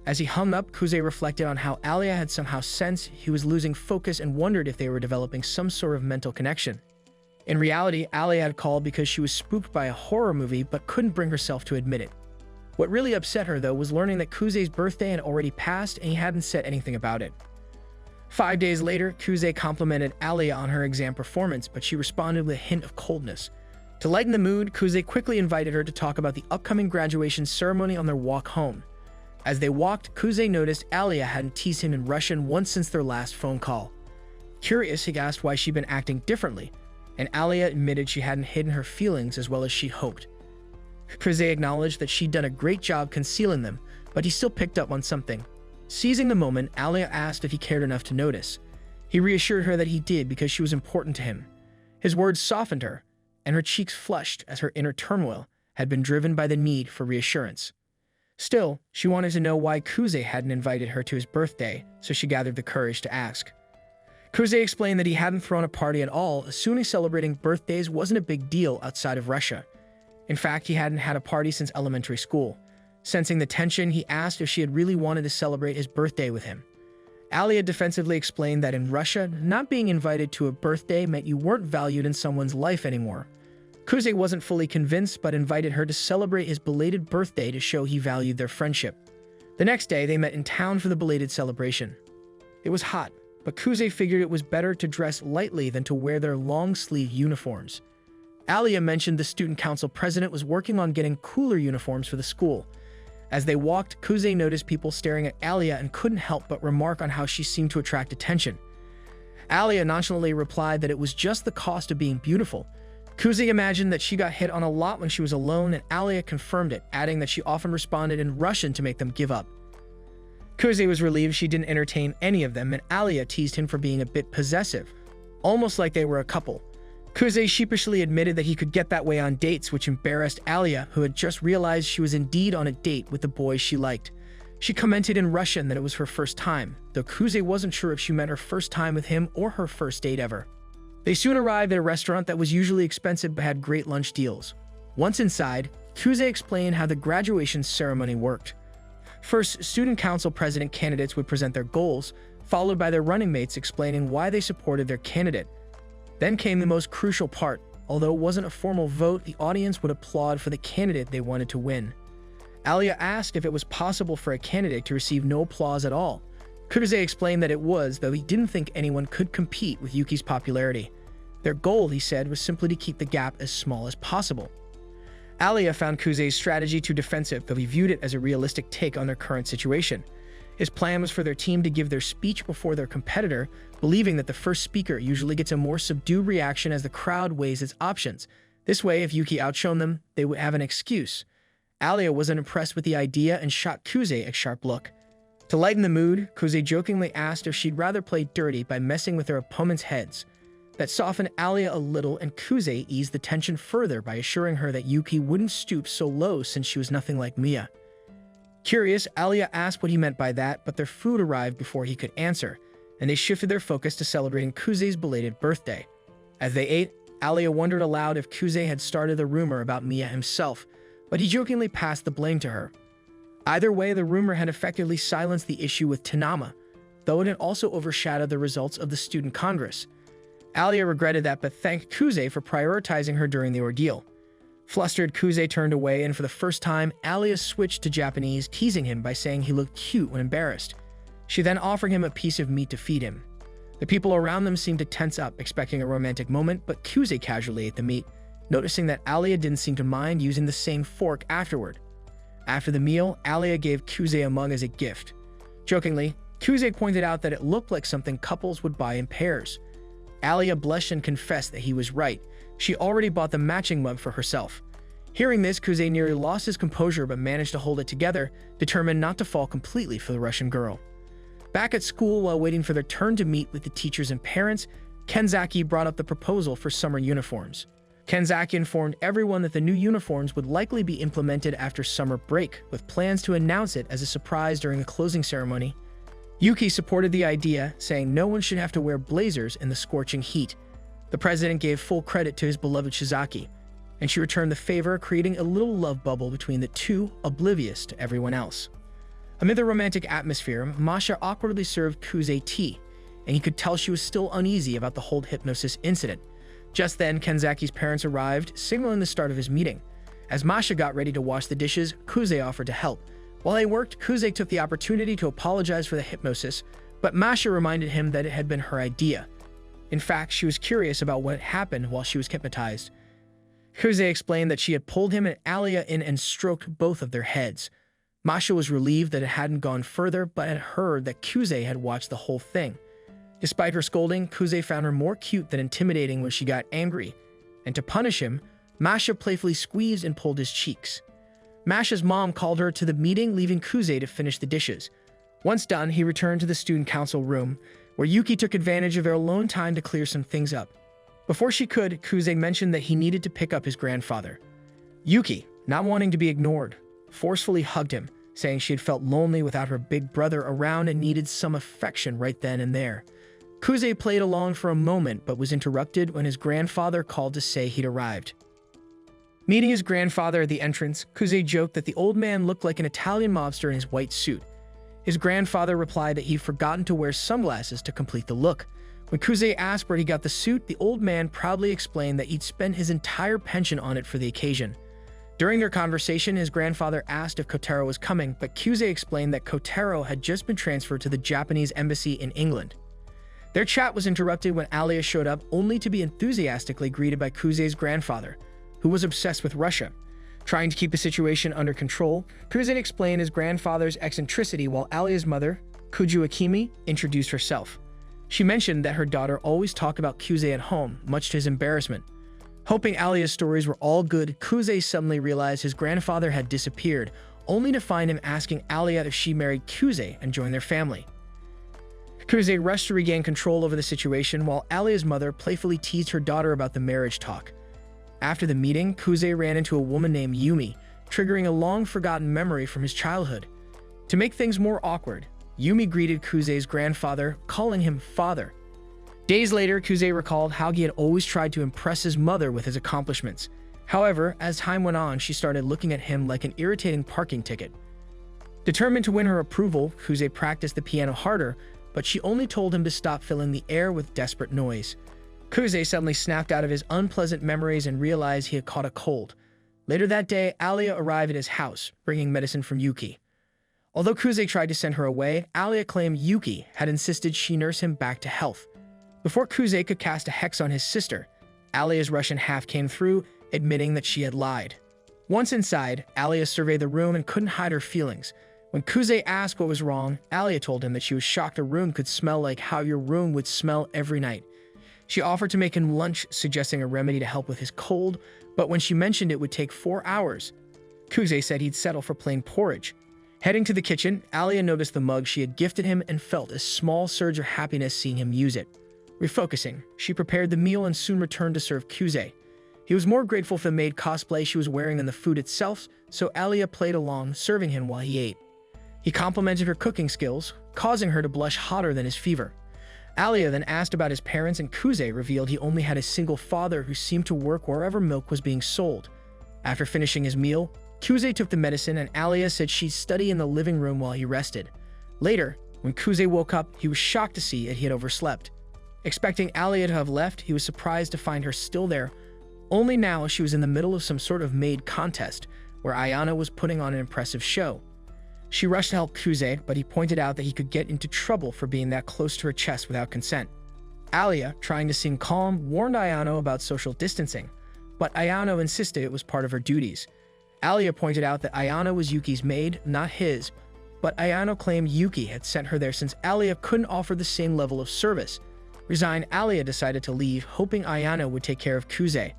A: As he hung up, Kuze reflected on how Alya had somehow sensed he was losing focus and wondered if they were developing some sort of mental connection. In reality, Alya had called because she was spooked by a horror movie but couldn't bring herself to admit it. What really upset her, though, was learning that Kuze's birthday had already passed and he hadn't said anything about it. 5 days later, Kuze complimented Alya on her exam performance, but she responded with a hint of coldness. To lighten the mood, Kuze quickly invited her to talk about the upcoming graduation ceremony on their walk home. As they walked, Kuze noticed Alya hadn't teased him in Russian once since their last phone call. Curious, he asked why she'd been acting differently, and Alya admitted she hadn't hidden her feelings as well as she hoped. Kuze acknowledged that she'd done a great job concealing them, but he still picked up on something. Seizing the moment, Alya asked if he cared enough to notice. He reassured her that he did because she was important to him. His words softened her, and her cheeks flushed as her inner turmoil had been driven by the need for reassurance. Still, she wanted to know why Kuze hadn't invited her to his birthday, so she gathered the courage to ask. Kuze explained that he hadn't thrown a party at all, assuming celebrating birthdays wasn't a big deal outside of Russia. In fact, he hadn't had a party since elementary school. Sensing the tension, he asked if she had really wanted to celebrate his birthday with him. Alya defensively explained that in Russia, not being invited to a birthday meant you weren't valued in someone's life anymore. Kuze wasn't fully convinced, but invited her to celebrate his belated birthday to show he valued their friendship. The next day, they met in town for the belated celebration. It was hot, but Kuze figured it was better to dress lightly than to wear their long-sleeve uniforms. Alya mentioned the student council president was working on getting cooler uniforms for the school. As they walked, Kuze noticed people staring at Alya and couldn't help but remark on how she seemed to attract attention. Alya nonchalantly replied that it was just the cost of being beautiful. Kuze imagined that she got hit on a lot when she was alone, and Alya confirmed it, adding that she often responded in Russian to make them give up. Kuze was relieved she didn't entertain any of them, and Alya teased him for being a bit possessive, almost like they were a couple. Kuze sheepishly admitted that he could get that way on dates, which embarrassed Alya, who had just realized she was indeed on a date with the boy she liked. She commented in Russian that it was her first time, though Kuze wasn't sure if she meant her first time with him or her first date ever. They soon arrived at a restaurant that was usually expensive but had great lunch deals. Once inside, Kuze explained how the graduation ceremony worked. First, student council president candidates would present their goals, followed by their running mates explaining why they supported their candidate. Then came the most crucial part. Although it wasn't a formal vote, the audience would applaud for the candidate they wanted to win. Alya asked if it was possible for a candidate to receive no applause at all. Kuze explained that it was, though he didn't think anyone could compete with Yuki's popularity. Their goal, he said, was simply to keep the gap as small as possible. Alya found Kuze's strategy too defensive, though he viewed it as a realistic take on their current situation. His plan was for their team to give their speech before their competitor, believing that the first speaker usually gets a more subdued reaction as the crowd weighs its options. This way, if Yuki outshone them, they would have an excuse. Alya wasn't impressed with the idea and shot Kuze a sharp look. To lighten the mood, Kuze jokingly asked if she'd rather play dirty by messing with her opponent's heads. That softened Alya a little, and Kuze eased the tension further by assuring her that Yuki wouldn't stoop so low since she was nothing like Mia. Curious, Alya asked what he meant by that, but their food arrived before he could answer, and they shifted their focus to celebrating Kuze's belated birthday. As they ate, Alya wondered aloud if Kuze had started the rumor about Mia himself, but he jokingly passed the blame to her. Either way, the rumor had effectively silenced the issue with Tanama, though it had also overshadowed the results of the student congress. Alya regretted that, but thanked Kuze for prioritizing her during the ordeal. Flustered, Kuze turned away, and for the first time, Alya switched to Japanese, teasing him by saying he looked cute when embarrassed. She then offered him a piece of meat to feed him. The people around them seemed to tense up, expecting a romantic moment, but Kuze casually ate the meat, noticing that Alya didn't seem to mind using the same fork afterward. After the meal, Alya gave Kuze a mug as a gift. Jokingly, Kuze pointed out that it looked like something couples would buy in pairs. Alya blushed and confessed that he was right. She already bought the matching mug for herself. Hearing this, Kuze nearly lost his composure but managed to hold it together, determined not to fall completely for the Russian girl. Back at school, while waiting for their turn to meet with the teachers and parents, Kenzaki brought up the proposal for summer uniforms. Kenzaki informed everyone that the new uniforms would likely be implemented after summer break, with plans to announce it as a surprise during the closing ceremony. Yuki supported the idea, saying no one should have to wear blazers in the scorching heat. The president gave full credit to his beloved Shizaki, and she returned the favor, creating a little love bubble between the two, oblivious to everyone else. Amid the romantic atmosphere, Masha awkwardly served Kuze tea, and he could tell she was still uneasy about the whole hypnosis incident. Just then, Kenzaki's parents arrived, signaling the start of his meeting. As Masha got ready to wash the dishes, Kuze offered to help. While they worked, Kuze took the opportunity to apologize for the hypnosis, but Masha reminded him that it had been her idea. In fact, she was curious about what happened while she was hypnotized. Kuze explained that she had pulled him and Alya in and stroked both of their heads. Masha was relieved that it hadn't gone further, but had heard that Kuze had watched the whole thing. Despite her scolding, Kuze found her more cute than intimidating when she got angry, and to punish him, Masha playfully squeezed and pulled his cheeks. Masha's mom called her to the meeting, leaving Kuze to finish the dishes. Once done, he returned to the student council room, where Yuki took advantage of their alone time to clear some things up. Before she could, Kuze mentioned that he needed to pick up his grandfather. Yuki, not wanting to be ignored, forcefully hugged him, saying she had felt lonely without her big brother around and needed some affection right then and there. Kuze played along for a moment but was interrupted when his grandfather called to say he'd arrived. Meeting his grandfather at the entrance, Kuze joked that the old man looked like an Italian mobster in his white suit. His grandfather replied that he'd forgotten to wear sunglasses to complete the look. When Kuze asked where he got the suit, the old man proudly explained that he'd spent his entire pension on it for the occasion. During their conversation, his grandfather asked if Kotaro was coming, but Kuze explained that Kotaro had just been transferred to the Japanese embassy in England. Their chat was interrupted when Alya showed up, only to be enthusiastically greeted by Kuze's grandfather, who was obsessed with Russia. Trying to keep the situation under control, Kuze explained his grandfather's eccentricity while Alya's mother, Kuju Akimi, introduced herself. She mentioned that her daughter always talked about Kuze at home, much to his embarrassment. Hoping Alya's stories were all good, Kuze suddenly realized his grandfather had disappeared, only to find him asking Alya if she married Kuze and joined their family. Kuze rushed to regain control over the situation while Alya's mother playfully teased her daughter about the marriage talk. After the meeting, Kuze ran into a woman named Yumi, triggering a long-forgotten memory from his childhood. To make things more awkward, Yumi greeted Kuze's grandfather, calling him father. Days later, Kuze recalled how he had always tried to impress his mother with his accomplishments. However, as time went on, she started looking at him like an irritating parking ticket. Determined to win her approval, Kuze practiced the piano harder, but she only told him to stop filling the air with desperate noise. Kuze suddenly snapped out of his unpleasant memories and realized he had caught a cold. Later that day, Alya arrived at his house, bringing medicine from Yuki. Although Kuze tried to send her away, Alya claimed Yuki had insisted she nurse him back to health. Before Kuze could cast a hex on his sister, Alya's Russian half came through, admitting that she had lied. Once inside, Alya surveyed the room and couldn't hide her feelings. When Kuze asked what was wrong, Alya told him that she was shocked a room could smell like how your room would smell every night. She offered to make him lunch, suggesting a remedy to help with his cold, but when she mentioned it would take 4 hours, Kuze said he'd settle for plain porridge. Heading to the kitchen, Alya noticed the mug she had gifted him and felt a small surge of happiness seeing him use it. Refocusing, she prepared the meal and soon returned to serve Kuze. He was more grateful for the maid cosplay she was wearing than the food itself, so Alya played along, serving him while he ate. He complimented her cooking skills, causing her to blush hotter than his fever. Alya then asked about his parents, and Kuze revealed he only had a single father who seemed to work wherever milk was being sold. After finishing his meal, Kuze took the medicine and Alya said she'd study in the living room while he rested. Later, when Kuze woke up, he was shocked to see that he had overslept. Expecting Alya to have left, he was surprised to find her still there. Only now she was in the middle of some sort of maid contest, where Ayana was putting on an impressive show. She rushed to help Kuze, but he pointed out that he could get into trouble for being that close to her chest without consent. Alya, trying to seem calm, warned Ayano about social distancing, but Ayano insisted it was part of her duties. Alya pointed out that Ayano was Yuki's maid, not his, but Ayano claimed Yuki had sent her there since Alya couldn't offer the same level of service. Resigned, Alya decided to leave, hoping Ayano would take care of Kuze.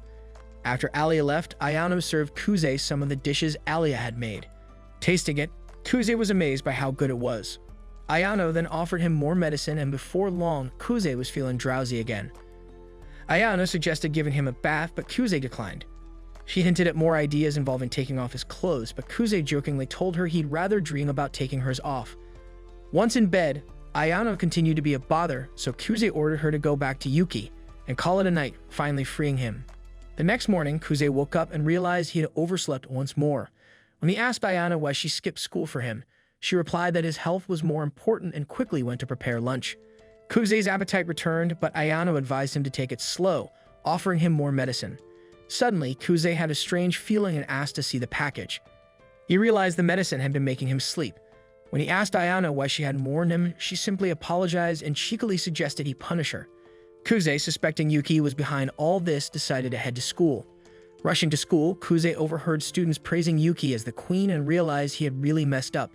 A: After Alya left, Ayano served Kuze some of the dishes Alya had made. Tasting it, Kuze was amazed by how good it was. Ayano then offered him more medicine, and before long, Kuze was feeling drowsy again. Ayano suggested giving him a bath, but Kuze declined. She hinted at more ideas involving taking off his clothes, but Kuze jokingly told her he'd rather dream about taking hers off. Once in bed, Ayano continued to be a bother, so Kuze ordered her to go back to Yuki and call it a night, finally freeing him. The next morning, Kuze woke up and realized he had overslept once more. When he asked Ayano why she skipped school for him, she replied that his health was more important and quickly went to prepare lunch. Kuze's appetite returned, but Ayano advised him to take it slow, offering him more medicine. Suddenly, Kuze had a strange feeling and asked to see the package. He realized the medicine had been making him sleep. When he asked Ayano why she hadn't warned him, she simply apologized and cheekily suggested he punish her. Kuze, suspecting Yuki was behind all this, decided to head to school. Rushing to school, Kuze overheard students praising Yuki as the queen and realized he had really messed up.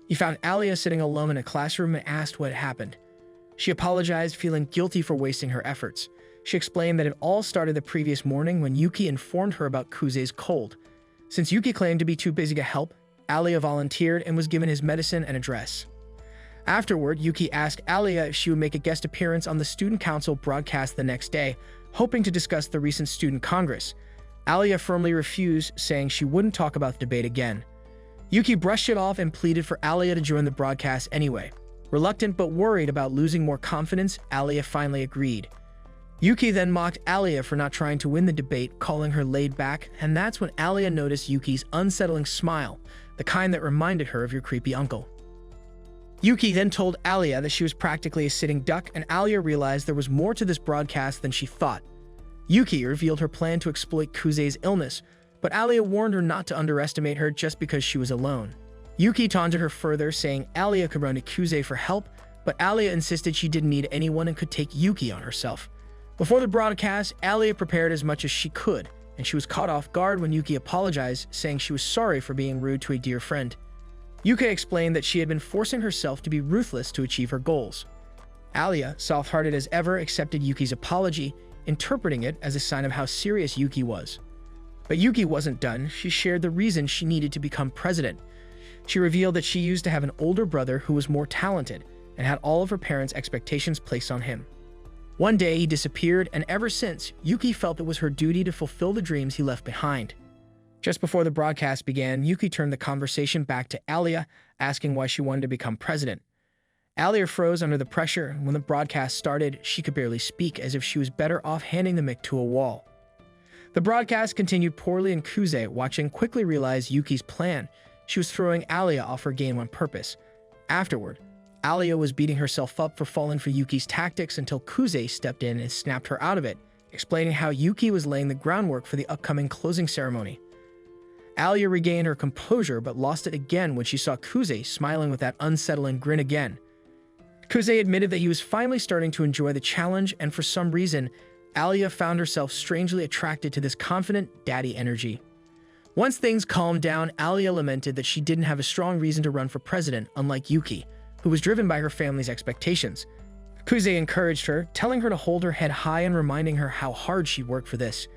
A: He found Alya sitting alone in a classroom and asked what had happened. She apologized, feeling guilty for wasting her efforts. She explained that it all started the previous morning when Yuki informed her about Kuze's cold. Since Yuki claimed to be too busy to help, Alya volunteered and was given his medicine and address. Afterward, Yuki asked Alya if she would make a guest appearance on the student council broadcast the next day, hoping to discuss the recent student congress. Alya firmly refused, saying she wouldn't talk about the debate again. Yuki brushed it off and pleaded for Alya to join the broadcast anyway. Reluctant but worried about losing more confidence, Alya finally agreed. Yuki then mocked Alya for not trying to win the debate, calling her laid back, and that's when Alya noticed Yuki's unsettling smile, the kind that reminded her of your creepy uncle. Yuki then told Alya that she was practically a sitting duck, and Alya realized there was more to this broadcast than she thought. Yuki revealed her plan to exploit Kuze's illness, but Alya warned her not to underestimate her just because she was alone. Yuki taunted her further, saying Alya could run to Kuze for help, but Alya insisted she didn't need anyone and could take Yuki on herself. Before the broadcast, Alya prepared as much as she could, and she was caught off guard when Yuki apologized, saying she was sorry for being rude to a dear friend. Yuki explained that she had been forcing herself to be ruthless to achieve her goals. Alya, soft-hearted as ever, accepted Yuki's apology, interpreting it as a sign of how serious Yuki was. But Yuki wasn't done. She shared the reason she needed to become president. She revealed that she used to have an older brother who was more talented and had all of her parents' expectations placed on him. One day, he disappeared, and ever since, Yuki felt it was her duty to fulfill the dreams he left behind. Just before the broadcast began, Yuki turned the conversation back to Alya, asking why she wanted to become president. Alya froze under the pressure, and when the broadcast started, she could barely speak, as if she was better off handing the mic to a wall. The broadcast continued poorly, and Kuze, watching, quickly realized Yuki's plan. She was throwing Alya off her game on purpose. Afterward, Alya was beating herself up for falling for Yuki's tactics until Kuze stepped in and snapped her out of it, explaining how Yuki was laying the groundwork for the upcoming closing ceremony. Alya regained her composure but lost it again when she saw Kuze smiling with that unsettling grin again. Kuze admitted that he was finally starting to enjoy the challenge, and for some reason, Alya found herself strangely attracted to this confident daddy energy. Once things calmed down, Alya lamented that she didn't have a strong reason to run for president, unlike Yuki, who was driven by her family's expectations. Kuze encouraged her, telling her to hold her head high and reminding her how hard she worked for this.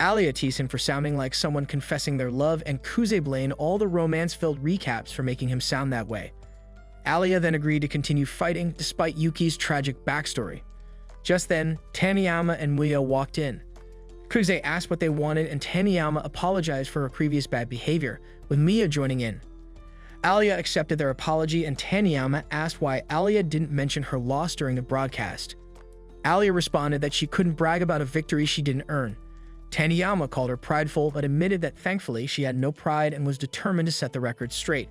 A: Alya teased him for sounding like someone confessing their love, and Kuze blamed all the romance-filled recaps for making him sound that way. Alya then agreed to continue fighting despite Yuki's tragic backstory. Just then, Taniyama and Miya walked in. Kuze asked what they wanted, and Taniyama apologized for her previous bad behavior, with Miya joining in. Alya accepted their apology, and Taniyama asked why Alya didn't mention her loss during the broadcast. Alya responded that she couldn't brag about a victory she didn't earn. Taniyama called her prideful, but admitted that thankfully she had no pride and was determined to set the record straight.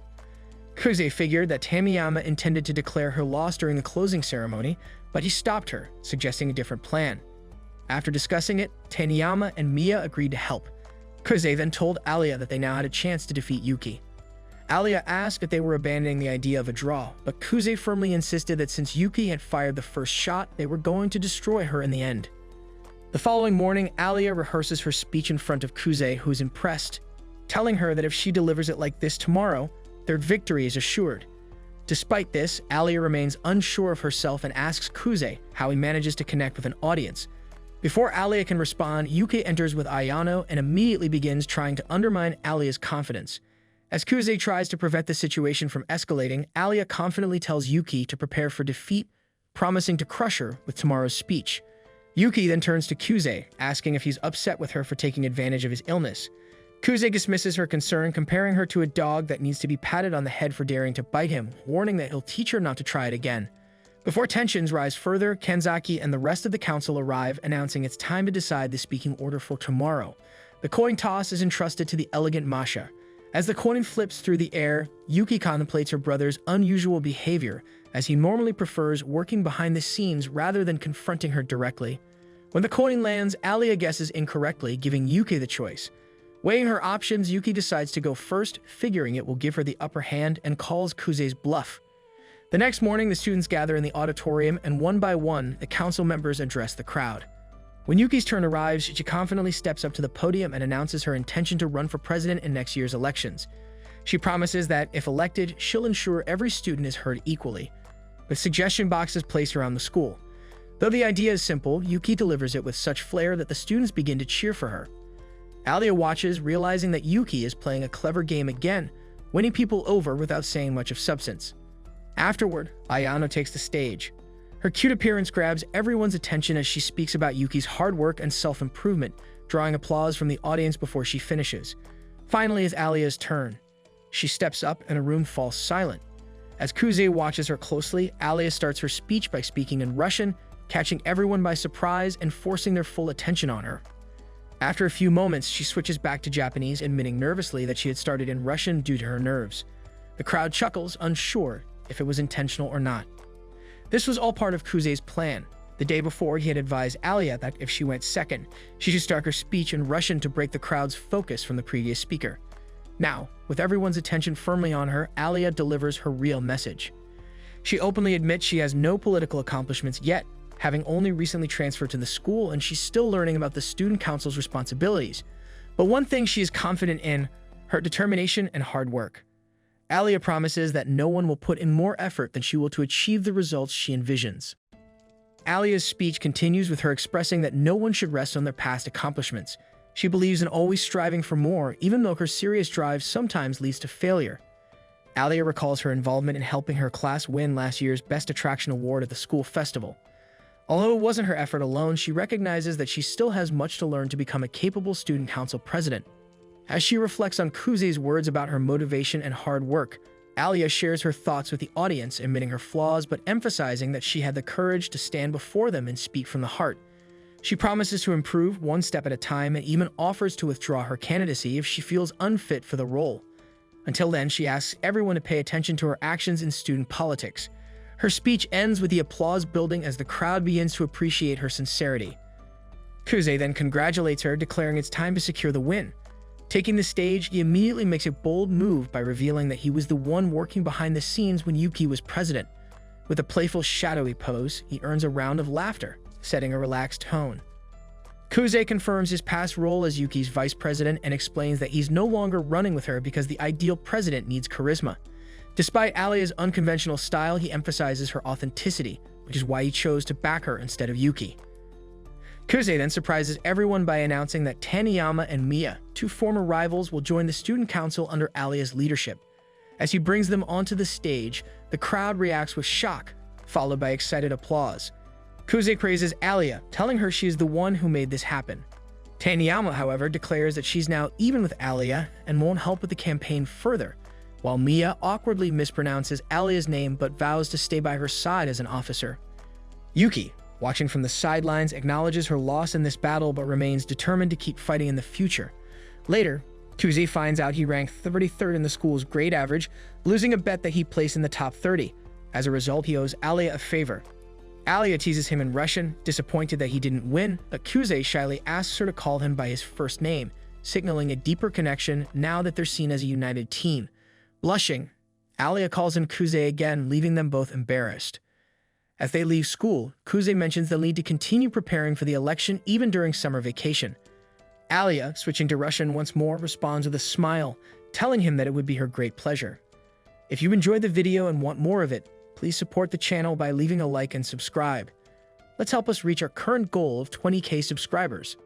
A: Kuze figured that Taniyama intended to declare her loss during the closing ceremony, but he stopped her, suggesting a different plan. After discussing it, Taniyama and Miya agreed to help. Kuze then told Alya that they now had a chance to defeat Yuki. Alya asked if they were abandoning the idea of a draw, but Kuze firmly insisted that since Yuki had fired the first shot, they were going to destroy her in the end. The following morning, Alya rehearses her speech in front of Kuze, who is impressed, telling her that if she delivers it like this tomorrow, their victory is assured. Despite this, Alya remains unsure of herself and asks Kuze how he manages to connect with an audience. Before Alya can respond, Yuki enters with Ayano and immediately begins trying to undermine Alya's confidence. As Kuze tries to prevent the situation from escalating, Alya confidently tells Yuki to prepare for defeat, promising to crush her with tomorrow's speech. Yuki then turns to Kuze, asking if he's upset with her for taking advantage of his illness. Kuze dismisses her concern, comparing her to a dog that needs to be patted on the head for daring to bite him, warning that he'll teach her not to try it again. Before tensions rise further, Kanzaki and the rest of the council arrive, announcing it's time to decide the speaking order for tomorrow. The coin toss is entrusted to the elegant Masha. As the coin flips through the air, Yuki contemplates her brother's unusual behavior, as he normally prefers working behind the scenes rather than confronting her directly. When the coin lands, Alya guesses incorrectly, giving Yuki the choice. Weighing her options, Yuki decides to go first, figuring it will give her the upper hand, and calls Kuze's bluff. The next morning, the students gather in the auditorium, and one by one, the council members address the crowd. When Yuki's turn arrives, she confidently steps up to the podium and announces her intention to run for president in next year's elections. She promises that, if elected, she'll ensure every student is heard equally, with suggestion boxes placed around the school. Though the idea is simple, Yuki delivers it with such flair that the students begin to cheer for her. Alya watches, realizing that Yuki is playing a clever game again, winning people over without saying much of substance. Afterward, Ayano takes the stage. Her cute appearance grabs everyone's attention as she speaks about Yuki's hard work and self-improvement, drawing applause from the audience before she finishes. Finally, it's Alya's turn. She steps up and a room falls silent. As Kuze watches her closely, Alya starts her speech by speaking in Russian, catching everyone by surprise and forcing their full attention on her. After a few moments, she switches back to Japanese, admitting nervously that she had started in Russian due to her nerves. The crowd chuckles, unsure if it was intentional or not. This was all part of Kuze's plan. The day before, he had advised Alya that if she went second, she should start her speech in Russian to break the crowd's focus from the previous speaker. Now, with everyone's attention firmly on her, Alya delivers her real message. She openly admits she has no political accomplishments yet, having only recently transferred to the school, and she's still learning about the student council's responsibilities. But one thing she is confident in, her determination and hard work. Alya promises that no one will put in more effort than she will to achieve the results she envisions. Alya's speech continues with her expressing that no one should rest on their past accomplishments. She believes in always striving for more, even though her serious drive sometimes leads to failure. Alya recalls her involvement in helping her class win last year's Best Attraction Award at the school festival. Although it wasn't her effort alone, she recognizes that she still has much to learn to become a capable student council president. As she reflects on Kuze's words about her motivation and hard work, Alya shares her thoughts with the audience, admitting her flaws but emphasizing that she had the courage to stand before them and speak from the heart. She promises to improve one step at a time and even offers to withdraw her candidacy if she feels unfit for the role. Until then, she asks everyone to pay attention to her actions in student politics. Her speech ends with the applause building as the crowd begins to appreciate her sincerity. Kuze then congratulates her, declaring it's time to secure the win. Taking the stage, he immediately makes a bold move by revealing that he was the one working behind the scenes when Yuki was president. With a playful, shadowy pose, he earns a round of laughter, setting a relaxed tone. Kuze confirms his past role as Yuki's vice president and explains that he's no longer running with her because the ideal president needs charisma. Despite Alya's unconventional style, he emphasizes her authenticity, which is why he chose to back her instead of Yuki. Kuze then surprises everyone by announcing that Taniyama and Mia, two former rivals, will join the student council under Alya's leadership. As he brings them onto the stage, the crowd reacts with shock, followed by excited applause. Kuze praises Alya, telling her she is the one who made this happen. Taniyama, however, declares that she's now even with Alya and won't help with the campaign further, while Mia awkwardly mispronounces Alya's name but vows to stay by her side as an officer. Yuki, watching from the sidelines, acknowledges her loss in this battle but remains determined to keep fighting in the future. Later, Kuze finds out he ranked 33rd in the school's grade average, losing a bet that he placed in the top 30. As a result, he owes Alya a favor. Alya teases him in Russian, disappointed that he didn't win, but Kuze shyly asks her to call him by his first name, signaling a deeper connection now that they're seen as a united team. Blushing, Alya calls in Kuze again, leaving them both embarrassed. As they leave school, Kuze mentions they'll need to continue preparing for the election even during summer vacation. Alya, switching to Russian once more, responds with a smile, telling him that it would be her great pleasure. If you enjoyed the video and want more of it, please support the channel by leaving a like and subscribe. Let's help us reach our current goal of 20,000 subscribers.